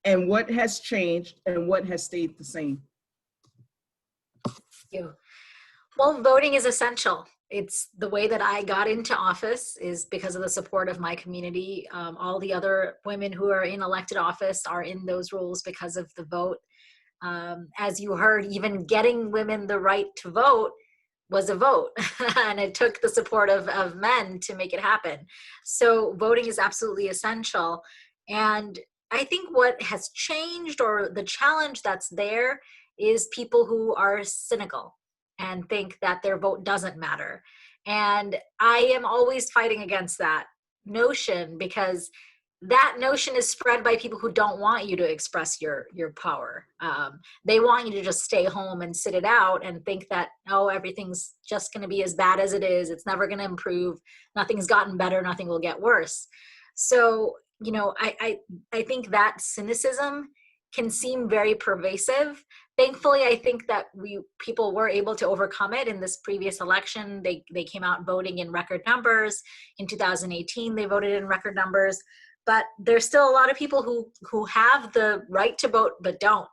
And what has changed and what has stayed the same? Thank you. Well, voting is essential. it's the way that I got into office is because of the support of my community. All the other women who are in elected office are in those roles because of the vote. As you heard, even getting women the right to vote was a vote, and it took the support of men to make it happen. So voting is absolutely essential. And I think what has changed, or the challenge that's there, is people who are cynical and think that their vote doesn't matter. And I am always fighting against that notion, because that notion is spread by people who don't want you to express your power. They want you to just stay home and sit it out and think that, oh, everything's just going to be as bad as it is. It's never going to improve. Nothing's gotten better. Nothing will get worse. So, you know, I think that cynicism can seem very pervasive. Thankfully, I think that people were able to overcome it in this previous election. They came out voting in record numbers. In 2018, they voted in record numbers. But there's still a lot of people who have the right to vote but don't.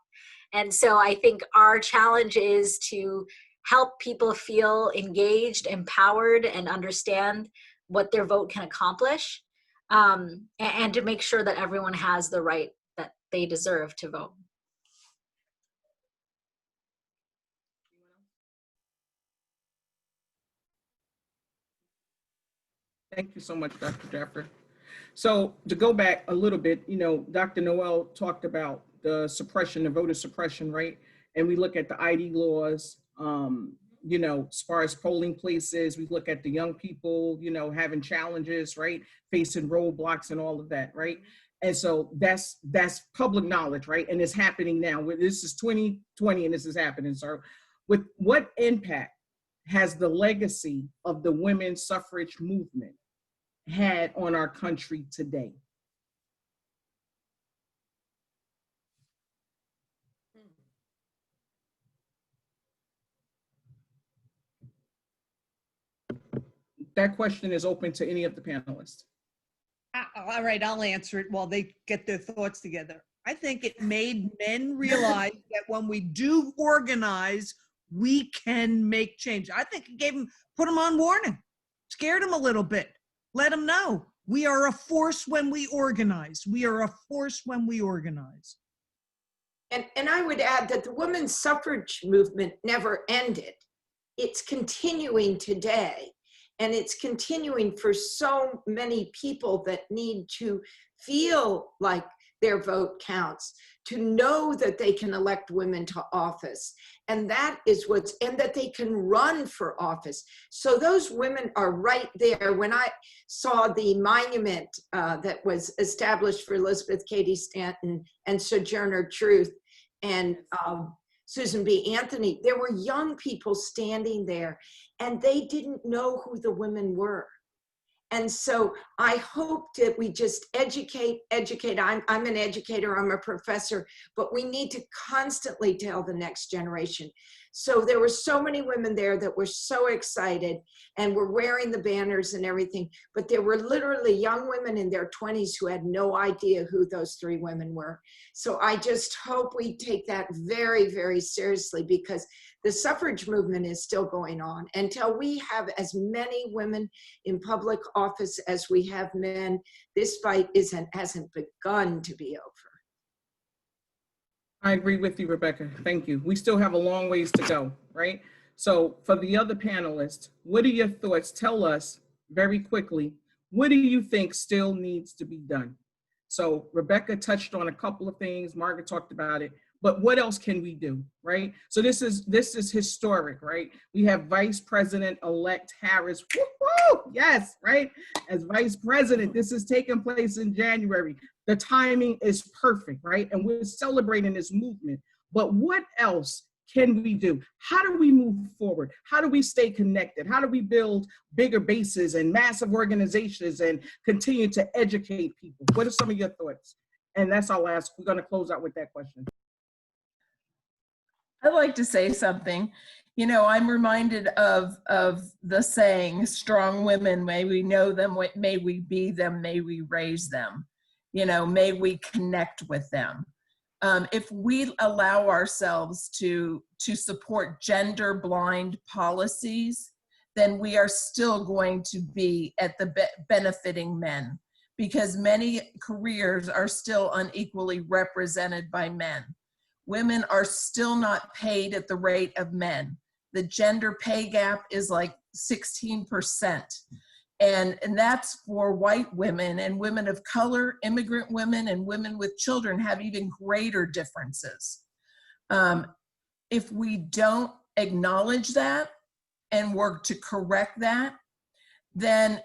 And so I think our challenge is to help people feel engaged, empowered, and understand what their vote can accomplish, and to make sure that everyone has the right that they deserve to vote. Thank you so much, Dr. Jaffer. So to go back a little bit, you know, Dr. Noel talked about the suppression, the voter suppression, right? And we look at the ID laws, you know, as far as polling places, we look at the young people, you know, having challenges, right? Facing roadblocks and all of that, right? And so that's public knowledge, right? And it's happening now. This is 2020 and this is happening. So with what impact has the legacy of the women's suffrage movement had on our country today? That question is open to any of the panelists. All right, I'll answer it while they get their thoughts together. I think it made men realize that when we do organize, we can make change. I think it put them on warning, scared them a little bit. Let them know we are a force when we organize. We are a force when we organize. And I would add that the women's suffrage movement never ended. It's continuing today. And it's continuing for so many people that need to feel like their vote counts, to know that they can elect women to office. And that is and that they can run for office. So those women are right there. When I saw the monument that was established for Elizabeth Cady Stanton and Sojourner Truth and Susan B. Anthony, there were young people standing there and they didn't know who the women were. And so I hope that we just educate. I'm an educator, I'm a professor, but we need to constantly tell the next generation. So there were so many women there that were so excited and were wearing the banners and everything, but there were literally young women in their 20s who had no idea who those three women were. So I just hope we take that very, very seriously, because the suffrage movement is still going on. Until we have as many women in public office as we have men, this fight hasn't begun to be over. I agree with you, Rebecca. Thank you. We still have a long ways to go, right? So for the other panelists, what are your thoughts? Tell us very quickly, what do you think still needs to be done? So Rebecca touched on a couple of things, Margaret talked about it, but what else can we do, right? So this is historic, right? We have Vice President-elect Harris, woo-hoo, yes, right? As Vice President, this is taking place in January. The timing is perfect, right? And we're celebrating this movement. But what else can we do? How do we move forward? How do we stay connected? How do we build bigger bases and massive organizations and continue to educate people? What are some of your thoughts? And that's our last, we're gonna close out with that question. I'd like to say something. You know, I'm reminded of the saying, strong women, may we know them, may we be them, may we raise them. You know, may we connect with them. If we allow ourselves to support gender blind policies then we are still going to be at the benefiting men, because many careers are still unequally represented by men. Women are still not paid at the rate of men. The gender pay gap is like 16%. And that's for white women, and women of color, immigrant women, and women with children have even greater differences. If we don't acknowledge that and work to correct that, then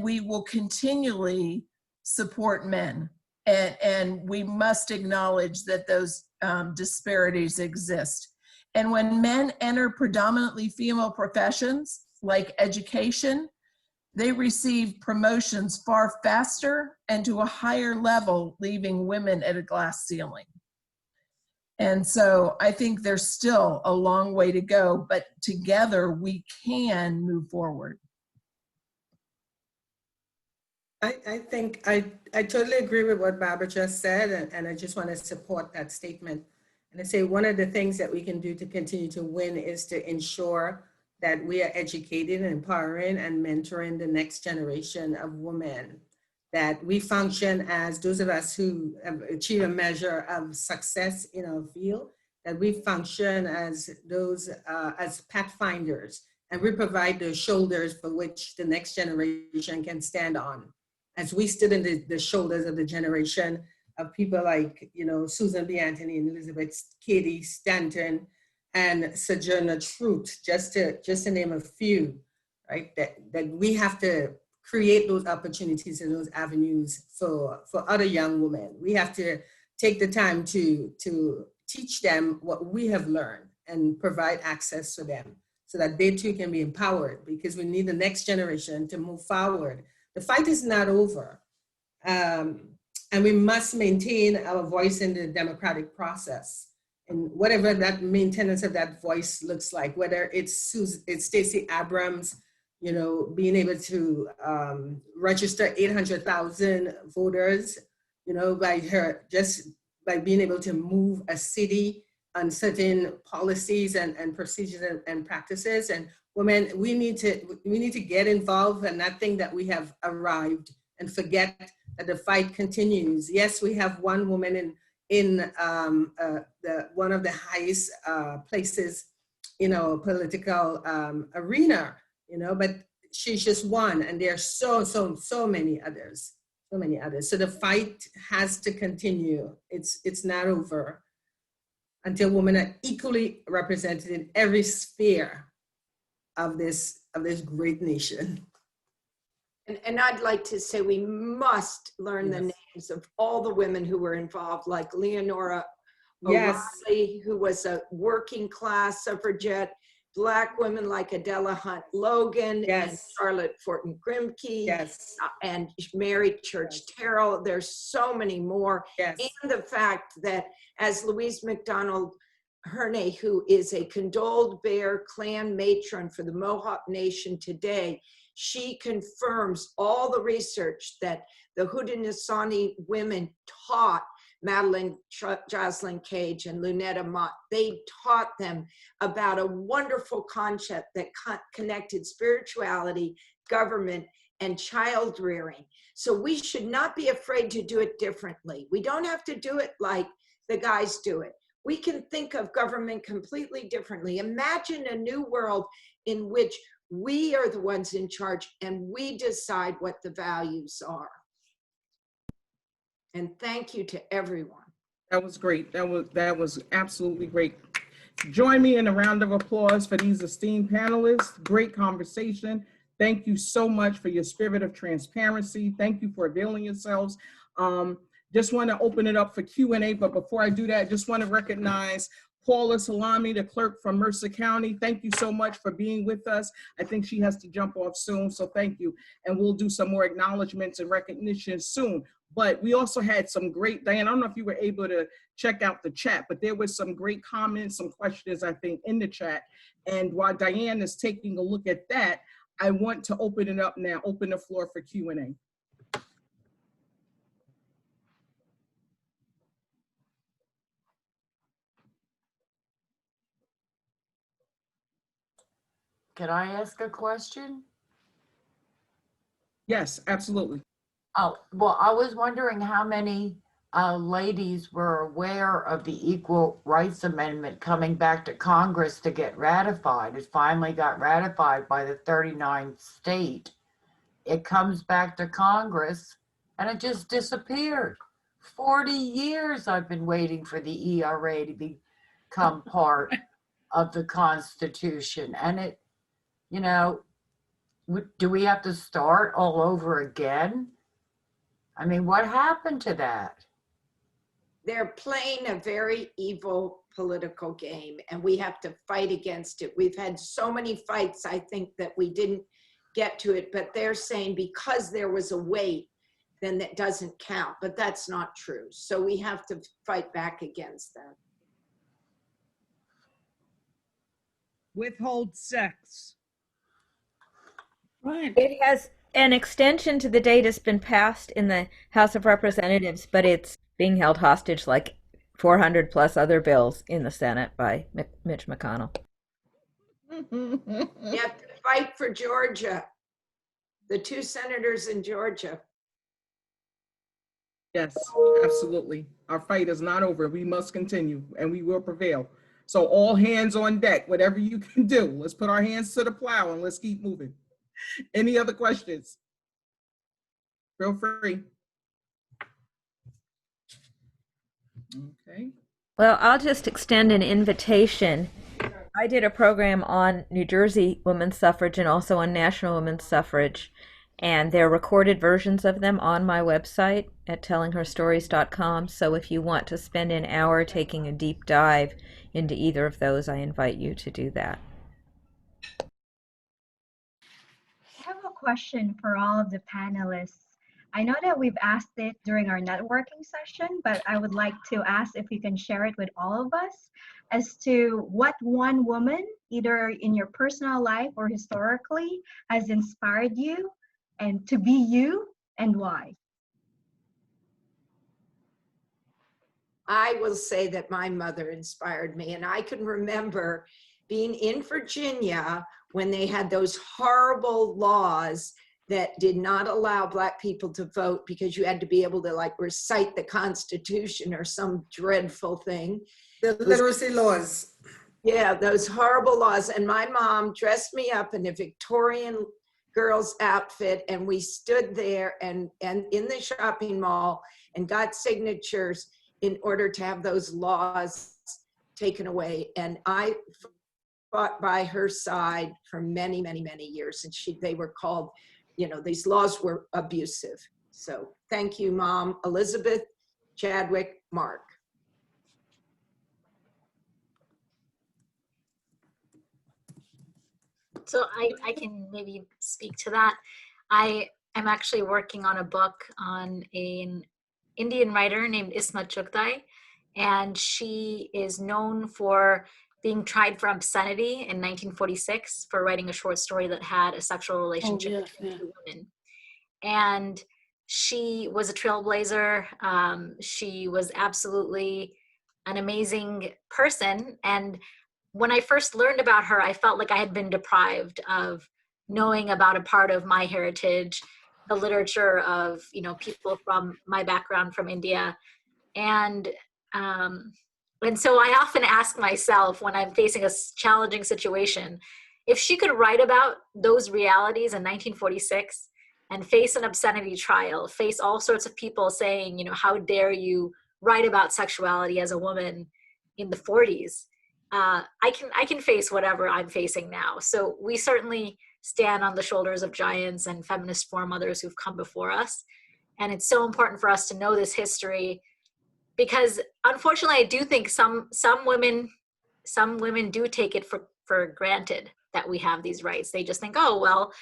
we will continually support men. And we must acknowledge that those disparities exist. And when men enter predominantly female professions like education, they receive promotions far faster and to a higher level, leaving women at a glass ceiling. And so I think there's still a long way to go, but together we can move forward. I think I totally agree with what Barbara just said, and I just want to support that statement. And I say one of the things that we can do to continue to win is to ensure that we are educating, empowering, and mentoring the next generation of women, that we function as those of us who have achieved a measure of success in our field, that we function as those, as pathfinders, and we provide the shoulders for which the next generation can stand on. As we stood in the shoulders of the generation of people like, Susan B. Anthony and Elizabeth Cady Stanton and Sojourner Truth, just to name a few, right? That we have to create those opportunities and those avenues for other young women. We have to take the time to teach them what we have learned and provide access to them so that they too can be empowered, because we need the next generation to move forward. The fight is not over. And we must maintain our voice in the democratic process. And whatever that maintenance of that voice looks like, whether it's Stacey Abrams, being able to register 800,000 voters, by being able to move a city on certain policies and procedures and practices. And women, we need to get involved and not think that we have arrived and forget that the fight continues. Yes, we have one woman in one of the highest places in our political arena, but she's just one, and there are so many others, So the fight has to continue. It's not over until women are equally represented in every sphere of this great nation. And I'd like to say we must learn the names of all the women who were involved, like Leonora O'Reilly, who was a working class suffragette, Black women like Adela Hunt Logan and Charlotte Fortin Grimke and Mary Church Terrell. There's so many more. And the fact that, as Louise McDonald Hernay, who is a condoled Bear Clan matron for the Mohawk Nation today, she confirms all the research that the Haudenosaunee women taught Madeline Jocelyn Cage and Lunetta Mott. They taught them about a wonderful concept that connected spirituality, government, and child rearing. So we should not be afraid to do it differently. We don't have to do it like the guys do it. We can think of government completely differently. Imagine a new world in which we are the ones in charge and we decide what the values are. And thank you to everyone. That was great. That was absolutely great. Join me in a round of applause for these esteemed panelists. Great conversation. Thank you so much for your spirit of transparency. Thank you for availing yourselves. Just want to open it up for Q&A, but before I do that, just want to recognize Paula Salami, the clerk from Mercer County. Thank you so much for being with us. I think she has to jump off soon, so thank you. And we'll do some more acknowledgements and recognition soon. But we also had some great, Diane, I don't know if you were able to check out the chat, but there was some great comments, some questions, I think, in the chat. And while Diane is taking a look at that, I want to open it up now, open the floor for Q&A. Can I ask a question? Yes, absolutely. Oh, well, I was wondering how many ladies were aware of the Equal Rights Amendment coming back to Congress to get ratified. It finally got ratified by the 39th state. It comes back to Congress and it just disappeared. 40 years I've been waiting for the ERA to become part of the Constitution. And it, you know, do we have to start all over again? I mean, what happened to that? They're playing a very evil political game, and we have to fight against it. We've had so many fights, I think, that we didn't get to it, but they're saying because there was a wait, then that doesn't count, but that's not true. So we have to fight back against that. Withhold sex. Right. It has an extension to the date has been passed in the House of Representatives, but it's being held hostage like 400 plus other bills in the Senate by Mitch McConnell. You have to fight for Georgia, the 2 senators in Georgia. Yes, absolutely. Our fight is not over. We must continue and we will prevail. So all hands on deck, whatever you can do. Let's put our hands to the plow and let's keep moving. Any other questions? Feel free. Okay. Well, I'll just extend an invitation. I did a program on New Jersey women's suffrage and also on national women's suffrage, and there are recorded versions of them on my website at tellingherstories.com. So if you want to spend an hour taking a deep dive into either of those, I invite you to do that. I have a question for all of the panelists. I know that we've asked it during our networking session, but I would like to ask if you can share it with all of us as to what one woman, either in your personal life or historically, has inspired you and to be you and why. I will say that my mother inspired me, and I can remember being in Virginia when they had those horrible laws that did not allow Black people to vote because you had to be able to like recite the Constitution or some dreadful thing. The literacy laws. Yeah, those horrible laws. And my mom dressed me up in a Victorian girl's outfit, and we stood there and in the shopping mall and got signatures in order to have those laws taken away. And I fought by her side for many, many, many years. And they were called, you know, these laws were abusive. So thank you, Mom. Elizabeth, Chadwick, Mark. So I can maybe speak to that. I am actually working on a book on an Indian writer named Isma Chugtai, and she is known for being tried for obscenity in 1946 for writing a short story that had a sexual relationship between 2 women. And she was a trailblazer. She was absolutely an amazing person. And when I first learned about her, I felt like I had been deprived of knowing about a part of my heritage, the literature of, you know, people from my background from India. And so I often ask myself when I'm facing a challenging situation, if she could write about those realities in 1946 and face an obscenity trial, face all sorts of people saying, you know, how dare you write about sexuality as a woman in the 40s? I can face whatever I'm facing now. So we certainly stand on the shoulders of giants and feminist foremothers who've come before us. And it's so important for us to know this history, because unfortunately, I do think some women do take it for granted that we have these rights. They just think, oh, well,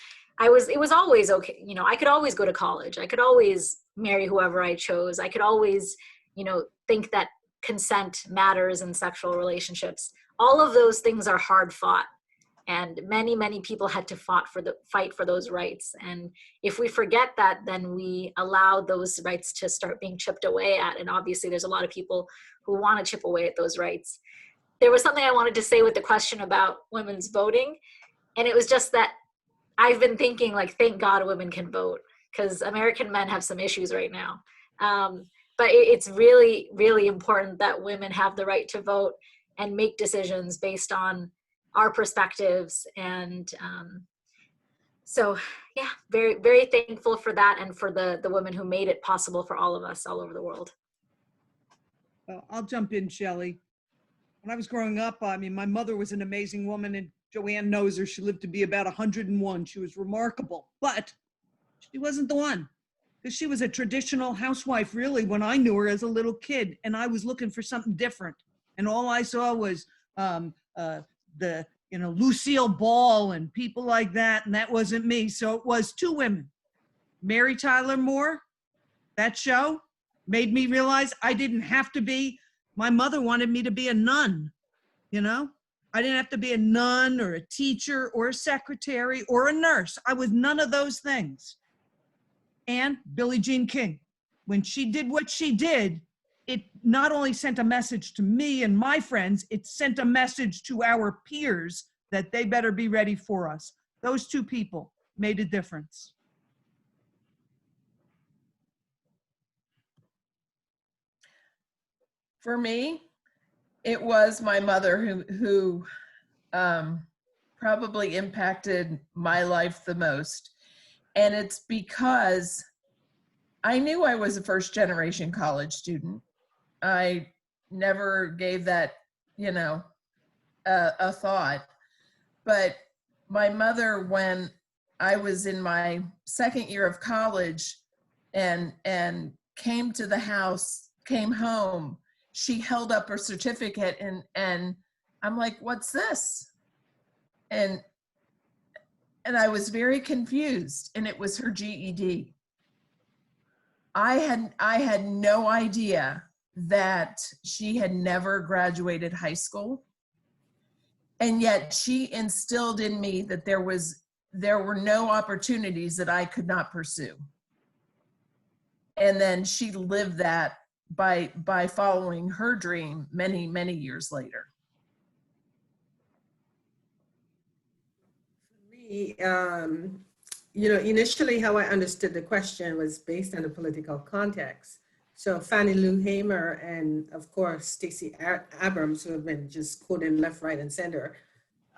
it was always okay. You know, I could always go to college. I could always marry whoever I chose. I could always, you know, think that consent matters in sexual relationships. All of those things are hard fought. And many, many people had to fight for those rights. And if we forget that, then we allow those rights to start being chipped away at. And obviously there's a lot of people who want to chip away at those rights. There was something I wanted to say with the question about women's voting. And it was just that I've been thinking, like, thank God women can vote, because American men have some issues right now. But it's really, really important that women have the right to vote and make decisions based on our perspectives. And so, yeah, very, very thankful for that, and for the women who made it possible for all of us all over the world. Well, I'll jump in, Shelley. When I was growing up, I mean, my mother was an amazing woman, and Joanne knows her. She lived to be about 101. She was remarkable, but she wasn't the one, because she was a traditional housewife, really, when I knew her as a little kid, and I was looking for something different. And all I saw was Lucille Ball and people like that, and that wasn't me. So it was two women. Mary Tyler Moore, that show made me realize I didn't have to be, my mother wanted me to be a nun, you know? I didn't have to be a nun or a teacher or a secretary or a nurse. I was none of those things. And Billie Jean King, when she did what she did, it not only sent a message to me and my friends, it sent a message to our peers that they better be ready for us. Those two people made a difference. For me, it was my mother who probably impacted my life the most. And it's because I knew I was a first generation college student. I never gave that, a thought. But my mother, when I was in my second year of college and came to the house, came home, she held up her certificate and I'm like, what's this? And I was very confused, and it was her GED. I had no idea that she had never graduated high school. And yet she instilled in me that there were no opportunities that I could not pursue. And then she lived that by following her dream many, many years later. For me, initially how I understood the question was based on the political context. So Fannie Lou Hamer and of course Stacey Abrams, who have been just quoting left, right, and center,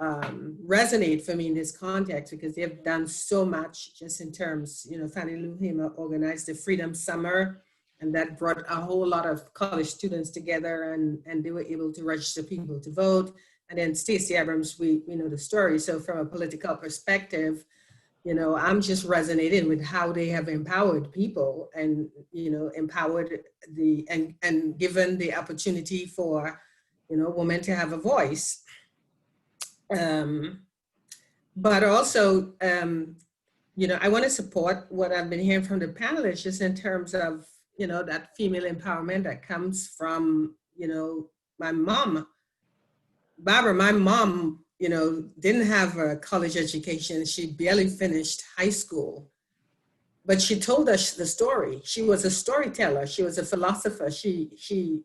resonate for me in this context because they've done so much just in terms, Fannie Lou Hamer organized the Freedom Summer, and that brought a whole lot of college students together, and they were able to register people to vote. And then Stacey Abrams, we know the story. So from a political perspective, I'm just resonating with how they have empowered people and, empowered and given the opportunity for, women to have a voice. But also, I want to support what I've been hearing from the panelists just in terms of, that female empowerment that comes from, my mom. Barbara, my mom, didn't have a college education. She barely finished high school, but she told us the story. She was a storyteller. She was a philosopher. She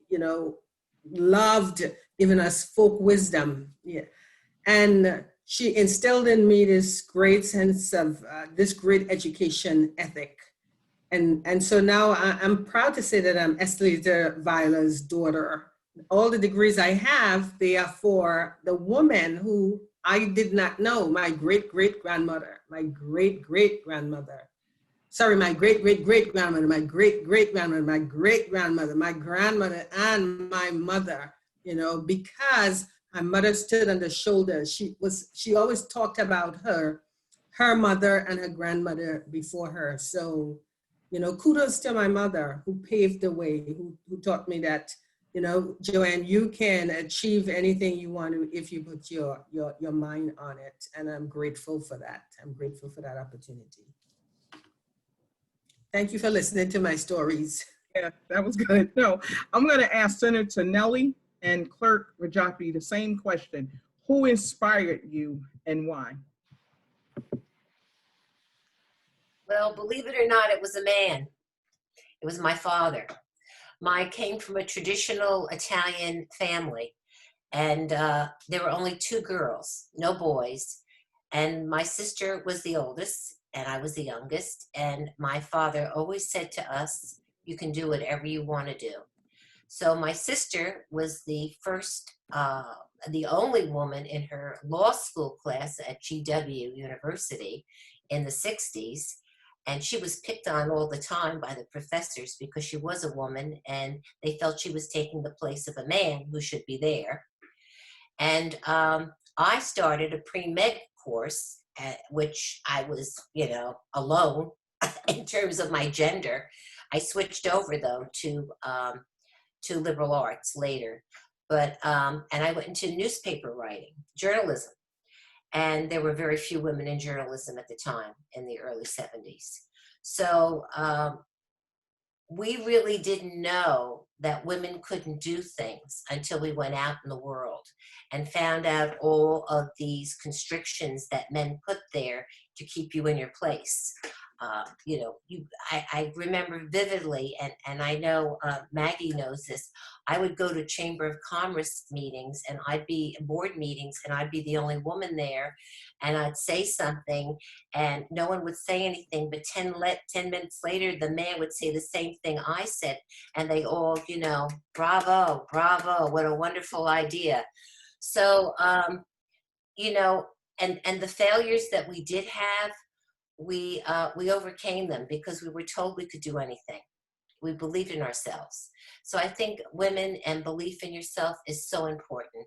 loved giving us folk wisdom. Yeah. And she instilled in me this great sense of this great education ethic. And so now I'm proud to say that I'm Estelita Viola's daughter. All the degrees I have, they are for the woman who I did not know, my great-great-grandmother, my great-great-grandmother. Sorry, my great-great-great-grandmother, my great-great-grandmother, my great-grandmother, my grandmother, and my mother, because my mother stood on the shoulders. She always talked about her mother and her grandmother before her. So, kudos to my mother who paved the way, who taught me that, Joanne, you can achieve anything you want to if you put your mind on it. And I'm grateful for that. I'm grateful for that opportunity. Thank you for listening to my stories. Yeah, that was good. No, I'm going to ask Senator Nellie and Clerk Rajoppi the same question. Who inspired you and why? Well, believe it or not, it was a man. It was my father. I came from a traditional Italian family, and there were only two girls, no boys. And my sister was the oldest, and I was the youngest. And my father always said to us, you can do whatever you want to do. So my sister was the first, the only woman in her law school class at GW University in the 60s. And she was picked on all the time by the professors because she was a woman and they felt she was taking the place of a man who should be there. And I started a pre-med course, which I was, alone in terms of my gender. I switched over though to liberal arts later, but and I went into newspaper writing, journalism. And there were very few women in journalism at the time in the early 70s. So we really didn't know that women couldn't do things until we went out in the world and found out all of these constrictions that men put there to keep you in your place. I remember vividly, and I know Maggie knows this, I would go to Chamber of Commerce meetings and I'd be board meetings and I'd be the only woman there and I'd say something and no one would say anything, but 10 minutes later, the man would say the same thing I said and they all, bravo, bravo, what a wonderful idea. So, and the failures that we did have, we overcame them because we were told we could do anything. We believed in ourselves. So I think women and belief in yourself is so important.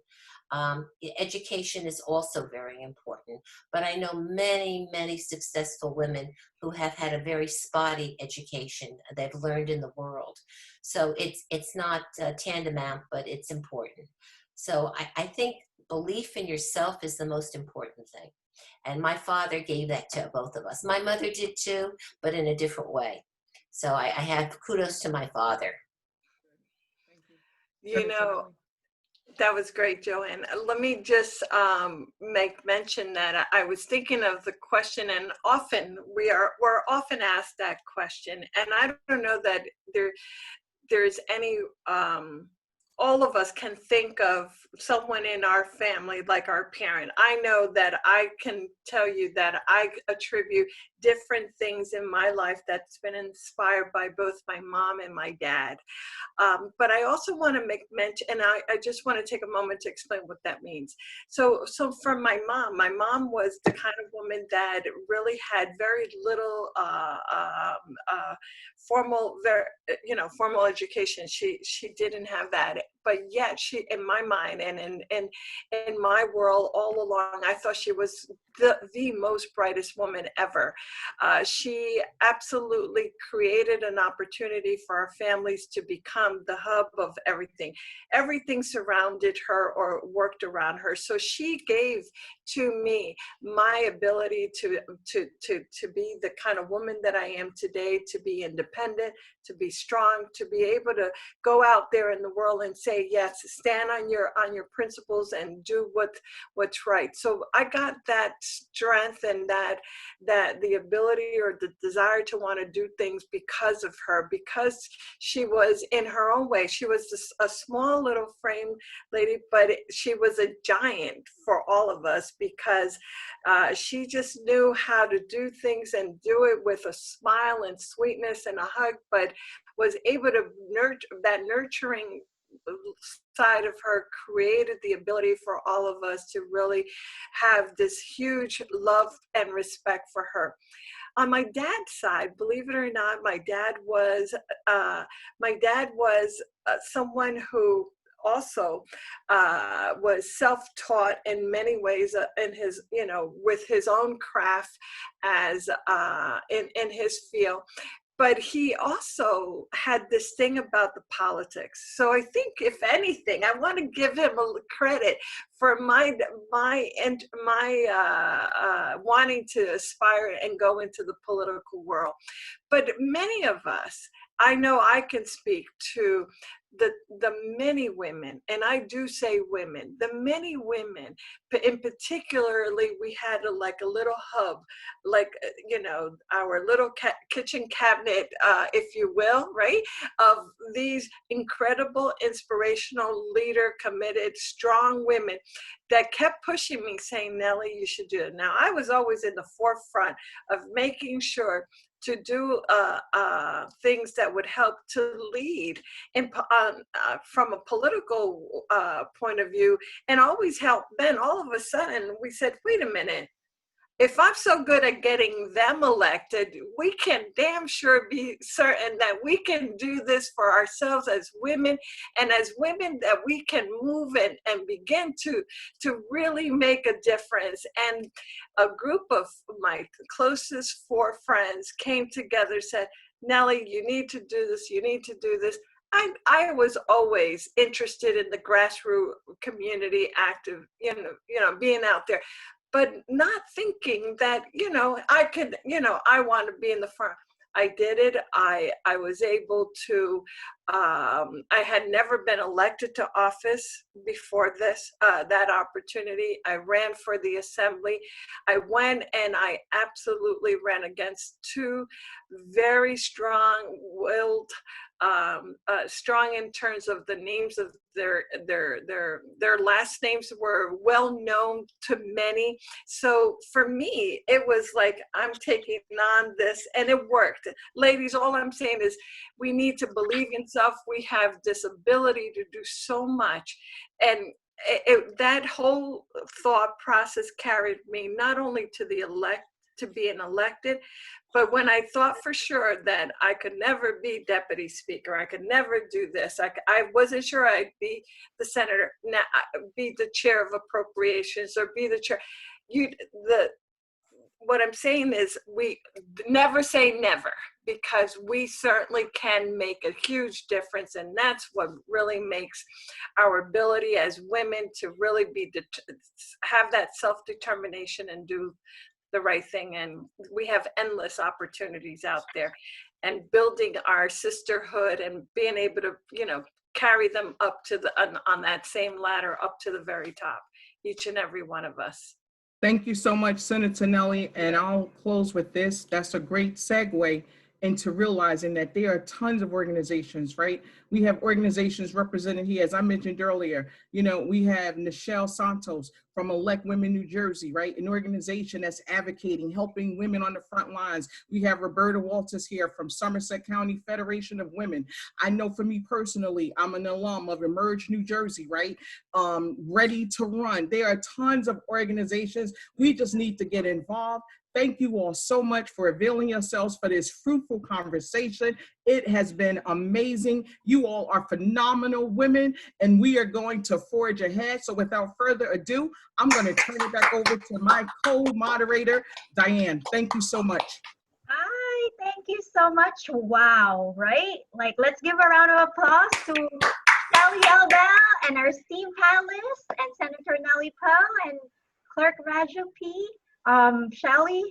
Education is also very important, but I know many, many successful women who have had a very spotty education they've learned in the world. So it's not tantamount, but it's important. So I think belief in yourself is the most important thing. And my father gave that to both of us. My mother did too, but in a different way. So I have kudos to my father. That was great, Joanne. Let me just make mention that I was thinking of the question, and often we're often asked that question, and I don't know that there's any. All of us can think of someone in our family like our parent. I know that I can tell you that I attribute different things in my life that's been inspired by both my mom and my dad. But I also want to make mention, and I just want to take a moment to explain what that means. So for my mom was the kind of woman that really had very little formal education. She didn't have that. But yet she, in my mind and in my world all along, I thought she was the most brightest woman ever. She absolutely created an opportunity for our families to become the hub of everything. Everything surrounded her or worked around her. So she gave to me my ability to be the kind of woman that I am today, to be independent, to be strong, to be able to go out there in the world and say, yes, stand on your principles and do what's right. So I got that strength and that the ability or the desire to want to do things because of her, because she was in her own way. She was a small little frame lady, but she was a giant for all of us because she just knew how to do things and do it with a smile and sweetness and a hug, but was able to nurture that nurturing side of her, created the ability for all of us to really have this huge love and respect for her. On my dad's side, believe it or not, my dad was someone who also was self-taught in many ways in his, with his own craft as in his field. But he also had this thing about the politics. So I think, if anything, I want to give him a credit for my wanting to aspire and go into the political world. But many of us, I know I can speak to the many women, and I do say women, the many women, but in particularly, we had a little hub, our little kitchen cabinet, if you will, right, of these incredible, inspirational, leader, committed, strong women that kept pushing me, saying, Nellie, you should do it. Now, I was always in the forefront of making sure to do things that would help to lead from a political point of view, and always help men. All of a sudden, we said, wait a minute. If I'm so good at getting them elected, we can damn sure be certain that we can do this for ourselves as women, and as women that we can move and begin to really make a difference. And a group of my closest 4 friends came together, said, Nellie, you need to do this, you need to do this. I was always interested in the grassroots community active, being out there, but not thinking that, I could, I want to be in the front. I did it. I was able to, I had never been elected to office before that opportunity. I ran for the assembly. I went and I absolutely ran against 2 very strong-willed, strong in terms of the names of their last names were well known to many. So for me, it was like, I'm taking on this, and it worked. Ladies, all I'm saying is we need to believe in self. We have this ability to do so much. And that whole thought process carried me not only to being elected, but when I thought for sure that I could never be deputy speaker, I could never do this, I wasn't sure I'd be the senator, be the chair of appropriations, or be the chair. What I'm saying is, we never say never, because we certainly can make a huge difference. And that's what really makes our ability as women to really have that self-determination and do the right thing. And we have endless opportunities out there, and building our sisterhood and being able to, carry them up to on that same ladder up to the very top, each and every one of us. Thank you so much, Senator Nellie. And I'll close with this. That's a great segue into realizing that there are tons of organizations, right? We have organizations represented here. As I mentioned earlier, we have Nichelle Santos from Elect Women New Jersey, right? An organization that's advocating, helping women on the front lines. We have Roberta Walters here from Somerset County Federation of Women. I know for me personally, I'm an alum of Emerge New Jersey, right? Ready to Run. There are tons of organizations. We just need to get involved. Thank you all so much for availing yourselves for this fruitful conversation. It has been amazing. You all are phenomenal women, and we are going to forge ahead. So without further ado, I'm going to turn it back over to my co-moderator, Diane. Thank you so much. Hi, thank you so much. Wow, right? Like, let's give a round of applause to Sally Elbell and our esteemed panelists, and Senator Nellie Pou and Clerk Rajoppi. Shelly,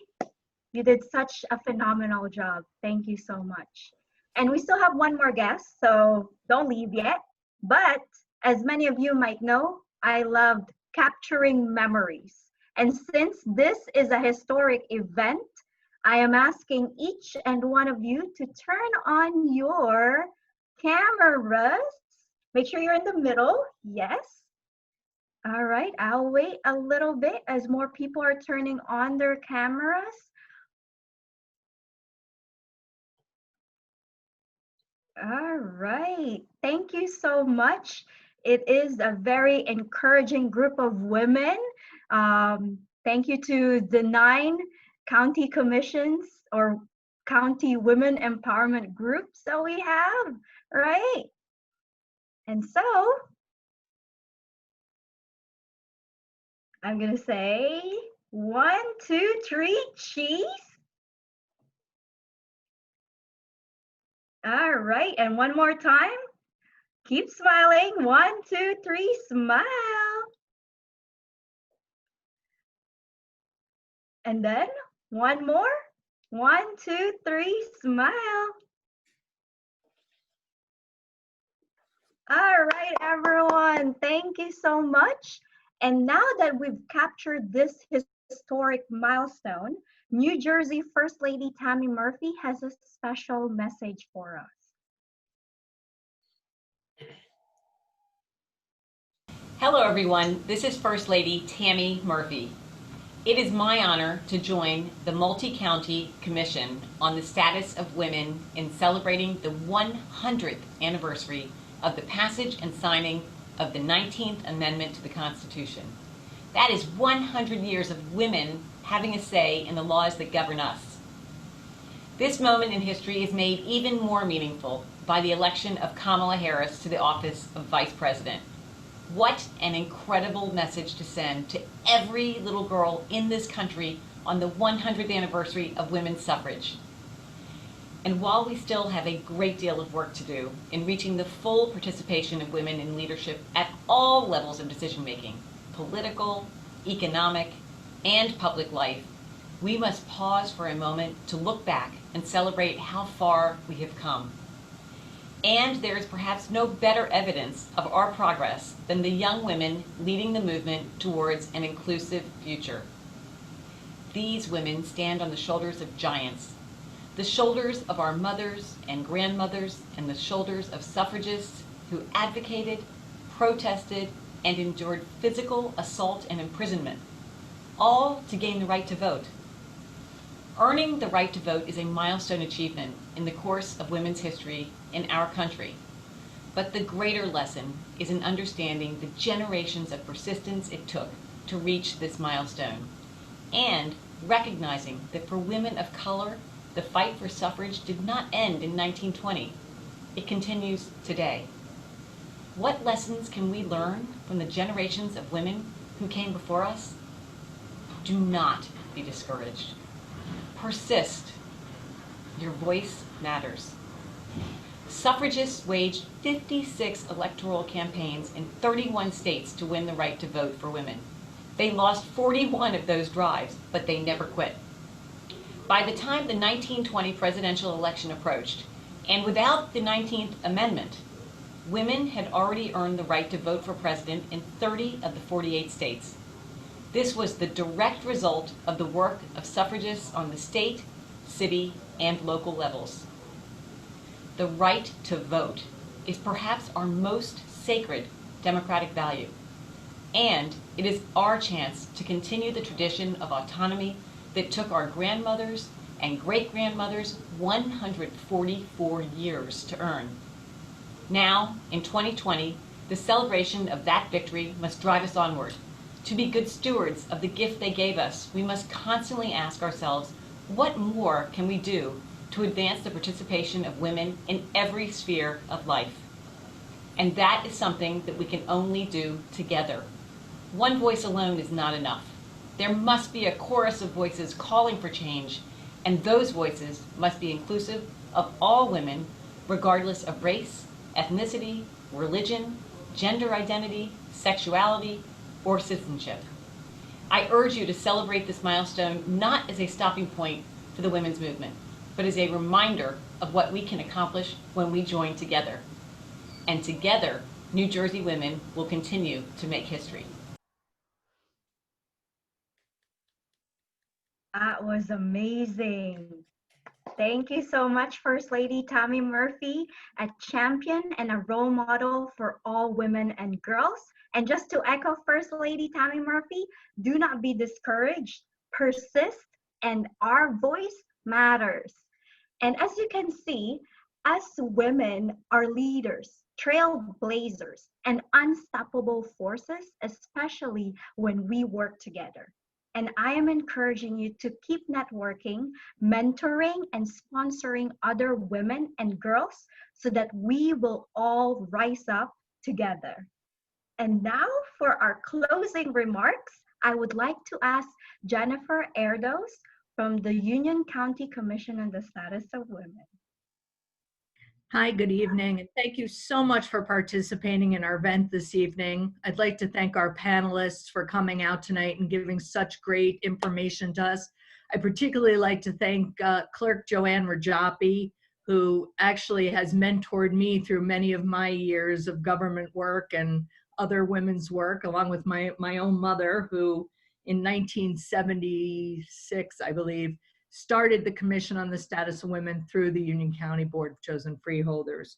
you did such a phenomenal job. Thank you so much. And we still have one more guest, so don't leave yet. But as many of you might know, I loved capturing memories. And since this is a historic event, I am asking each and one of you to turn on your cameras. Make sure you're in the middle. Yes. All right, I'll wait a little bit as more people are turning on their cameras. All right, thank you so much. It is a very encouraging group of women. Thank you to the 9 county commissions or county women empowerment groups that we have, right? And so, I'm gonna say 1, 2, 3, cheese. All right, and one more time. Keep smiling. 1, 2, 3, smile. And then one more. 1, 2, 3, smile. All right, everyone, thank you so much. And now that we've captured this historic milestone, New Jersey First Lady Tammy Murphy has a special message for us. Hello everyone, this is First Lady Tammy Murphy. It is my honor to join the Multi-County Commission on the Status of Women in celebrating the 100th anniversary of the passage and signing of the 19th Amendment to the Constitution. That is 100 years of women having a say in the laws that govern us. This moment in history is made even more meaningful by the election of Kamala Harris to the office of Vice President. What an incredible message to send to every little girl in this country on the 100th anniversary of women's suffrage. And while we still have a great deal of work to do in reaching the full participation of women in leadership at all levels of decision-making, political, economic, and public life, we must pause for a moment to look back and celebrate how far we have come. And there is perhaps no better evidence of our progress than the young women leading the movement towards an inclusive future. These women stand on the shoulders of giants, the shoulders of our mothers and grandmothers, and the shoulders of suffragists who advocated, protested, and endured physical assault and imprisonment, all to gain the right to vote. Earning the right to vote is a milestone achievement in the course of women's history in our country. But the greater lesson is in understanding the generations of persistence it took to reach this milestone, and recognizing that for women of color, the fight for suffrage did not end in 1920. It continues today. What lessons can we learn from the generations of women who came before us? Do not be discouraged. Persist. Your voice matters. Suffragists waged 56 electoral campaigns in 31 states to win the right to vote for women. They lost 41 of those drives, but they never quit. By the time the 1920 presidential election approached, and without the 19th Amendment, women had already earned the right to vote for president in 30 of the 48 states. This was the direct result of the work of suffragists on the state, city, and local levels. The right to vote is perhaps our most sacred democratic value, and it is our chance to continue the tradition of autonomy that took our grandmothers and great-grandmothers 144 years to earn. Now, in 2020, the celebration of that victory must drive us onward. To be good stewards of the gift they gave us, we must constantly ask ourselves, what more can we do to advance the participation of women in every sphere of life? And that is something that we can only do together. One voice alone is not enough. There must be a chorus of voices calling for change, and those voices must be inclusive of all women, regardless of race, ethnicity, religion, gender identity, sexuality, or citizenship. I urge you to celebrate this milestone not as a stopping point for the women's movement, but as a reminder of what we can accomplish when we join together. And together, New Jersey women will continue to make history. That was amazing. Thank you so much, First Lady Tammy Murphy, a champion and a role model for all women and girls. And just to echo First Lady Tammy Murphy, do not be discouraged, persist, and our voice matters. And as you can see, as women are leaders, trailblazers, and unstoppable forces, especially when we work together. And I am encouraging you to keep networking, mentoring, and sponsoring other women and girls so that we will all rise up together. And now for our closing remarks, I would like to ask Jennifer Erdos from the Union County Commission on the Status of Women. Hi, good evening, and thank you so much for participating in our event this evening. I'd like to thank our panelists for coming out tonight and giving such great information to us. I particularly like to thank Clerk Joanne Rajoppi, who actually has mentored me through many of my years of government work and other women's work, along with my own mother, who in 1976, I believe, started the Commission on the Status of Women through the Union County Board of Chosen Freeholders.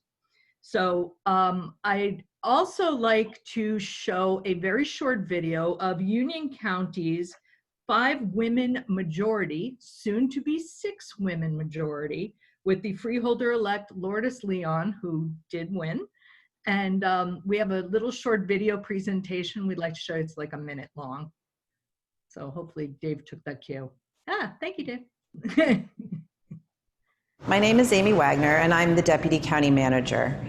So I'd also like to show a very short video of Union County's 5 women majority, soon to be 6 women majority, with the freeholder-elect Lourdes Leon, who did win. And we have a little short video presentation we'd like to show you. It's like a minute long. So hopefully Dave took that cue. Thank you, Dave. My name is Amy Wagner, and I'm the Deputy County Manager.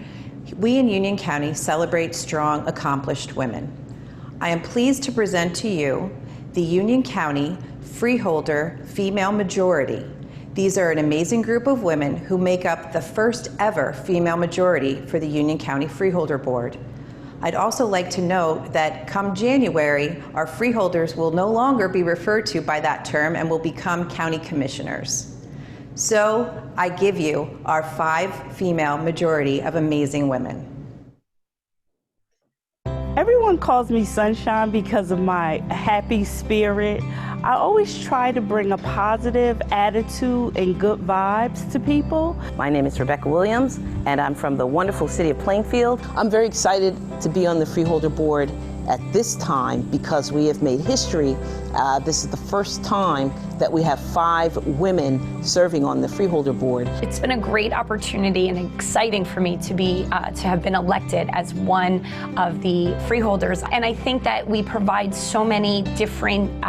We in Union County celebrate strong, accomplished women. I am pleased to present to you the Union County Freeholder Female Majority. These are an amazing group of women who make up the first ever female majority for the Union County Freeholder Board. I'd also like to note that come January, our freeholders will no longer be referred to by that term and will become county commissioners. So I give you our 5 female majority of amazing women. Everyone calls me Sunshine because of my happy spirit. I always try to bring a positive attitude and good vibes to people. My name is Rebecca Williams, and I'm from the wonderful city of Plainfield. I'm very excited to be on the Freeholder Board at this time because we have made history. This is the first time that we have 5 women serving on the Freeholder Board. It's been a great opportunity and exciting for me to be to have been elected as one of the freeholders. And I think that we provide so many different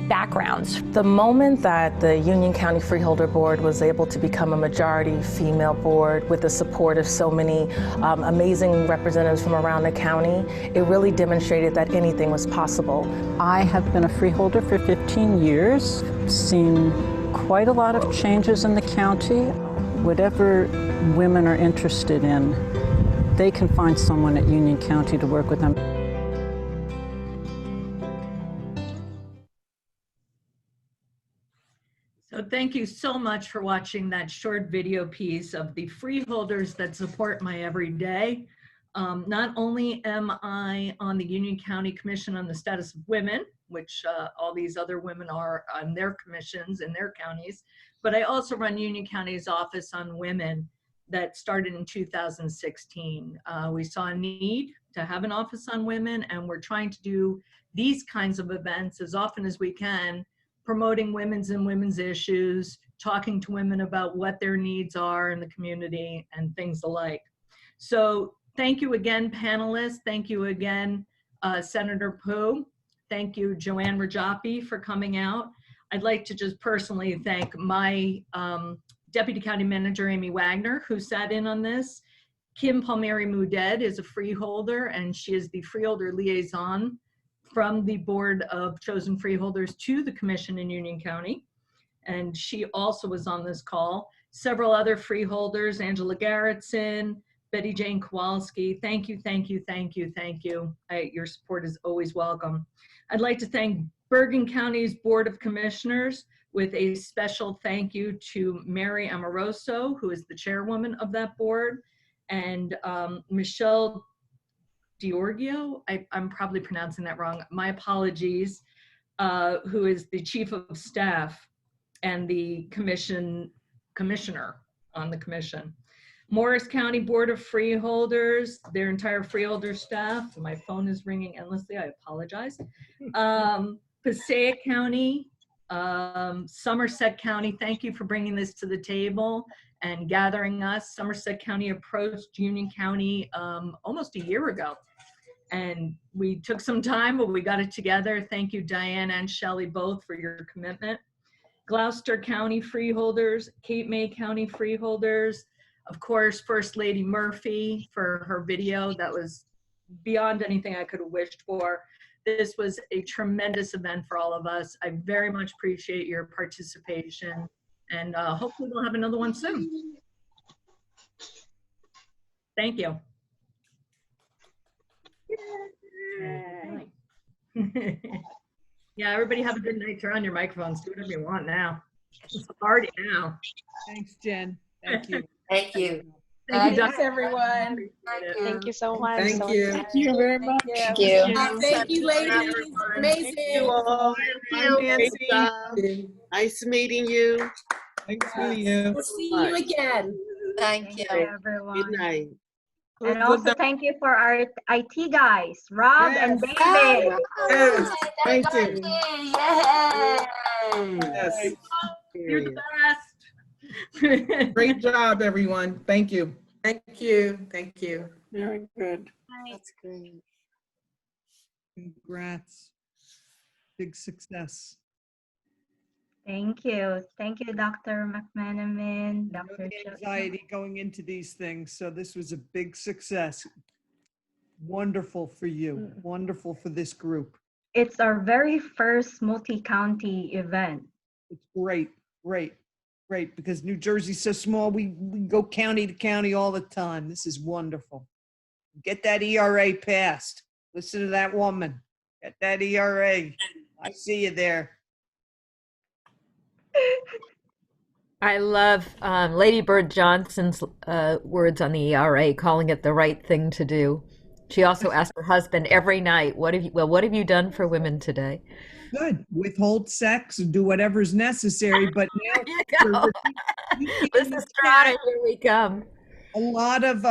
backgrounds. The moment that the Union County Freeholder Board was able to become a majority female board with the support of so many amazing representatives from around the county, it really demonstrated that anything was possible. I have been a freeholder for 15 years, seen quite a lot of changes in the county. Whatever women are interested in, they can find someone at Union County to work with them. So thank you so much for watching that short video piece of the freeholders that support my everyday. Not only am I on the Union County Commission on the Status of Women, which all these other women are on their commissions in their counties, but I also run Union County's Office on Women that started in 2016. We saw a need to have an Office on Women, and we're trying to do these kinds of events as often as we can, promoting women's issues, talking to women about what their needs are in the community and things alike. So thank you again, panelists. Thank you again, Senator Pou. Thank you, Joanne Rajoppi, for coming out. I'd like to just personally thank my Deputy County Manager, Amy Wagner, who sat in on this. Kim Palmieri Muded is a freeholder, and she is the freeholder liaison from the Board of Chosen Freeholders to the Commission in Union County. And she also was on this call. Several other freeholders, Angela Garrettson, Betty Jane Kowalski, thank you, thank you, thank you, thank you. Your support is always welcome. I'd like to thank Bergen County's Board of Commissioners with a special thank you to Mary Amoroso, who is the chairwoman of that board, and Michelle Diorgio, I'm probably pronouncing that wrong, my apologies, who is the chief of staff and the commissioner on the commission. Morris County Board of Freeholders, their entire freeholder staff. My phone is ringing endlessly, I apologize. Passaic County, Somerset County, thank you for bringing this to the table and gathering us. Somerset County approached Union County almost a year ago. And we took some time, but we got it together. Thank you, Diane and Shelley, both for your commitment. Gloucester County Freeholders, Cape May County Freeholders, of course, First Lady Murphy for her video. That was beyond anything I could have wished for. This was a tremendous event for all of us. I very much appreciate your participation, and hopefully we'll have another one soon. Thank you. Yeah, everybody have a good night. Turn on your microphones. Do whatever you want now. It's a party now. Thanks, Jen. Thank you. Thank you. Thank you, Thanks, everyone. Thank you so much. Thank you. Thank you very much. Thank you. Thank you, ladies. Amazing. Nice meeting you. Thanks, William. We'll see you again. Thank you. Everyone. Good night. And also thank you for our IT guys, Rob and David. Yes, thank you. Yes. You're the best. Great job, everyone. Thank you. Thank you. Thank you. Very good. That's great. Congrats. Big success. Thank you. Thank you, Dr. McMenamin, Dr. Anxiety going into these things. So this was a big success. Wonderful for you. Wonderful for this group. It's our very first multi-county event. It's great, great, great, because New Jersey's so small, we go county to county all the time. This is wonderful. Get that ERA passed. Listen to that woman. Get that ERA. I see you there. I love Lady Bird Johnson's words on the ERA, calling it the right thing to do. She also asked her husband every night, what have you done for women today? Good. Withhold sex, do whatever's necessary, but now This is Strata, here we come. A lot of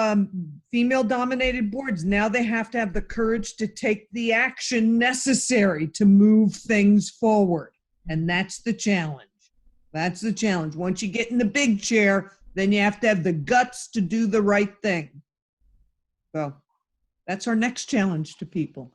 female-dominated boards, now they have to have the courage to take the action necessary to move things forward. And that's the challenge. That's the challenge. Once you get in the big chair, then you have to have the guts to do the right thing. So that's our next challenge to people.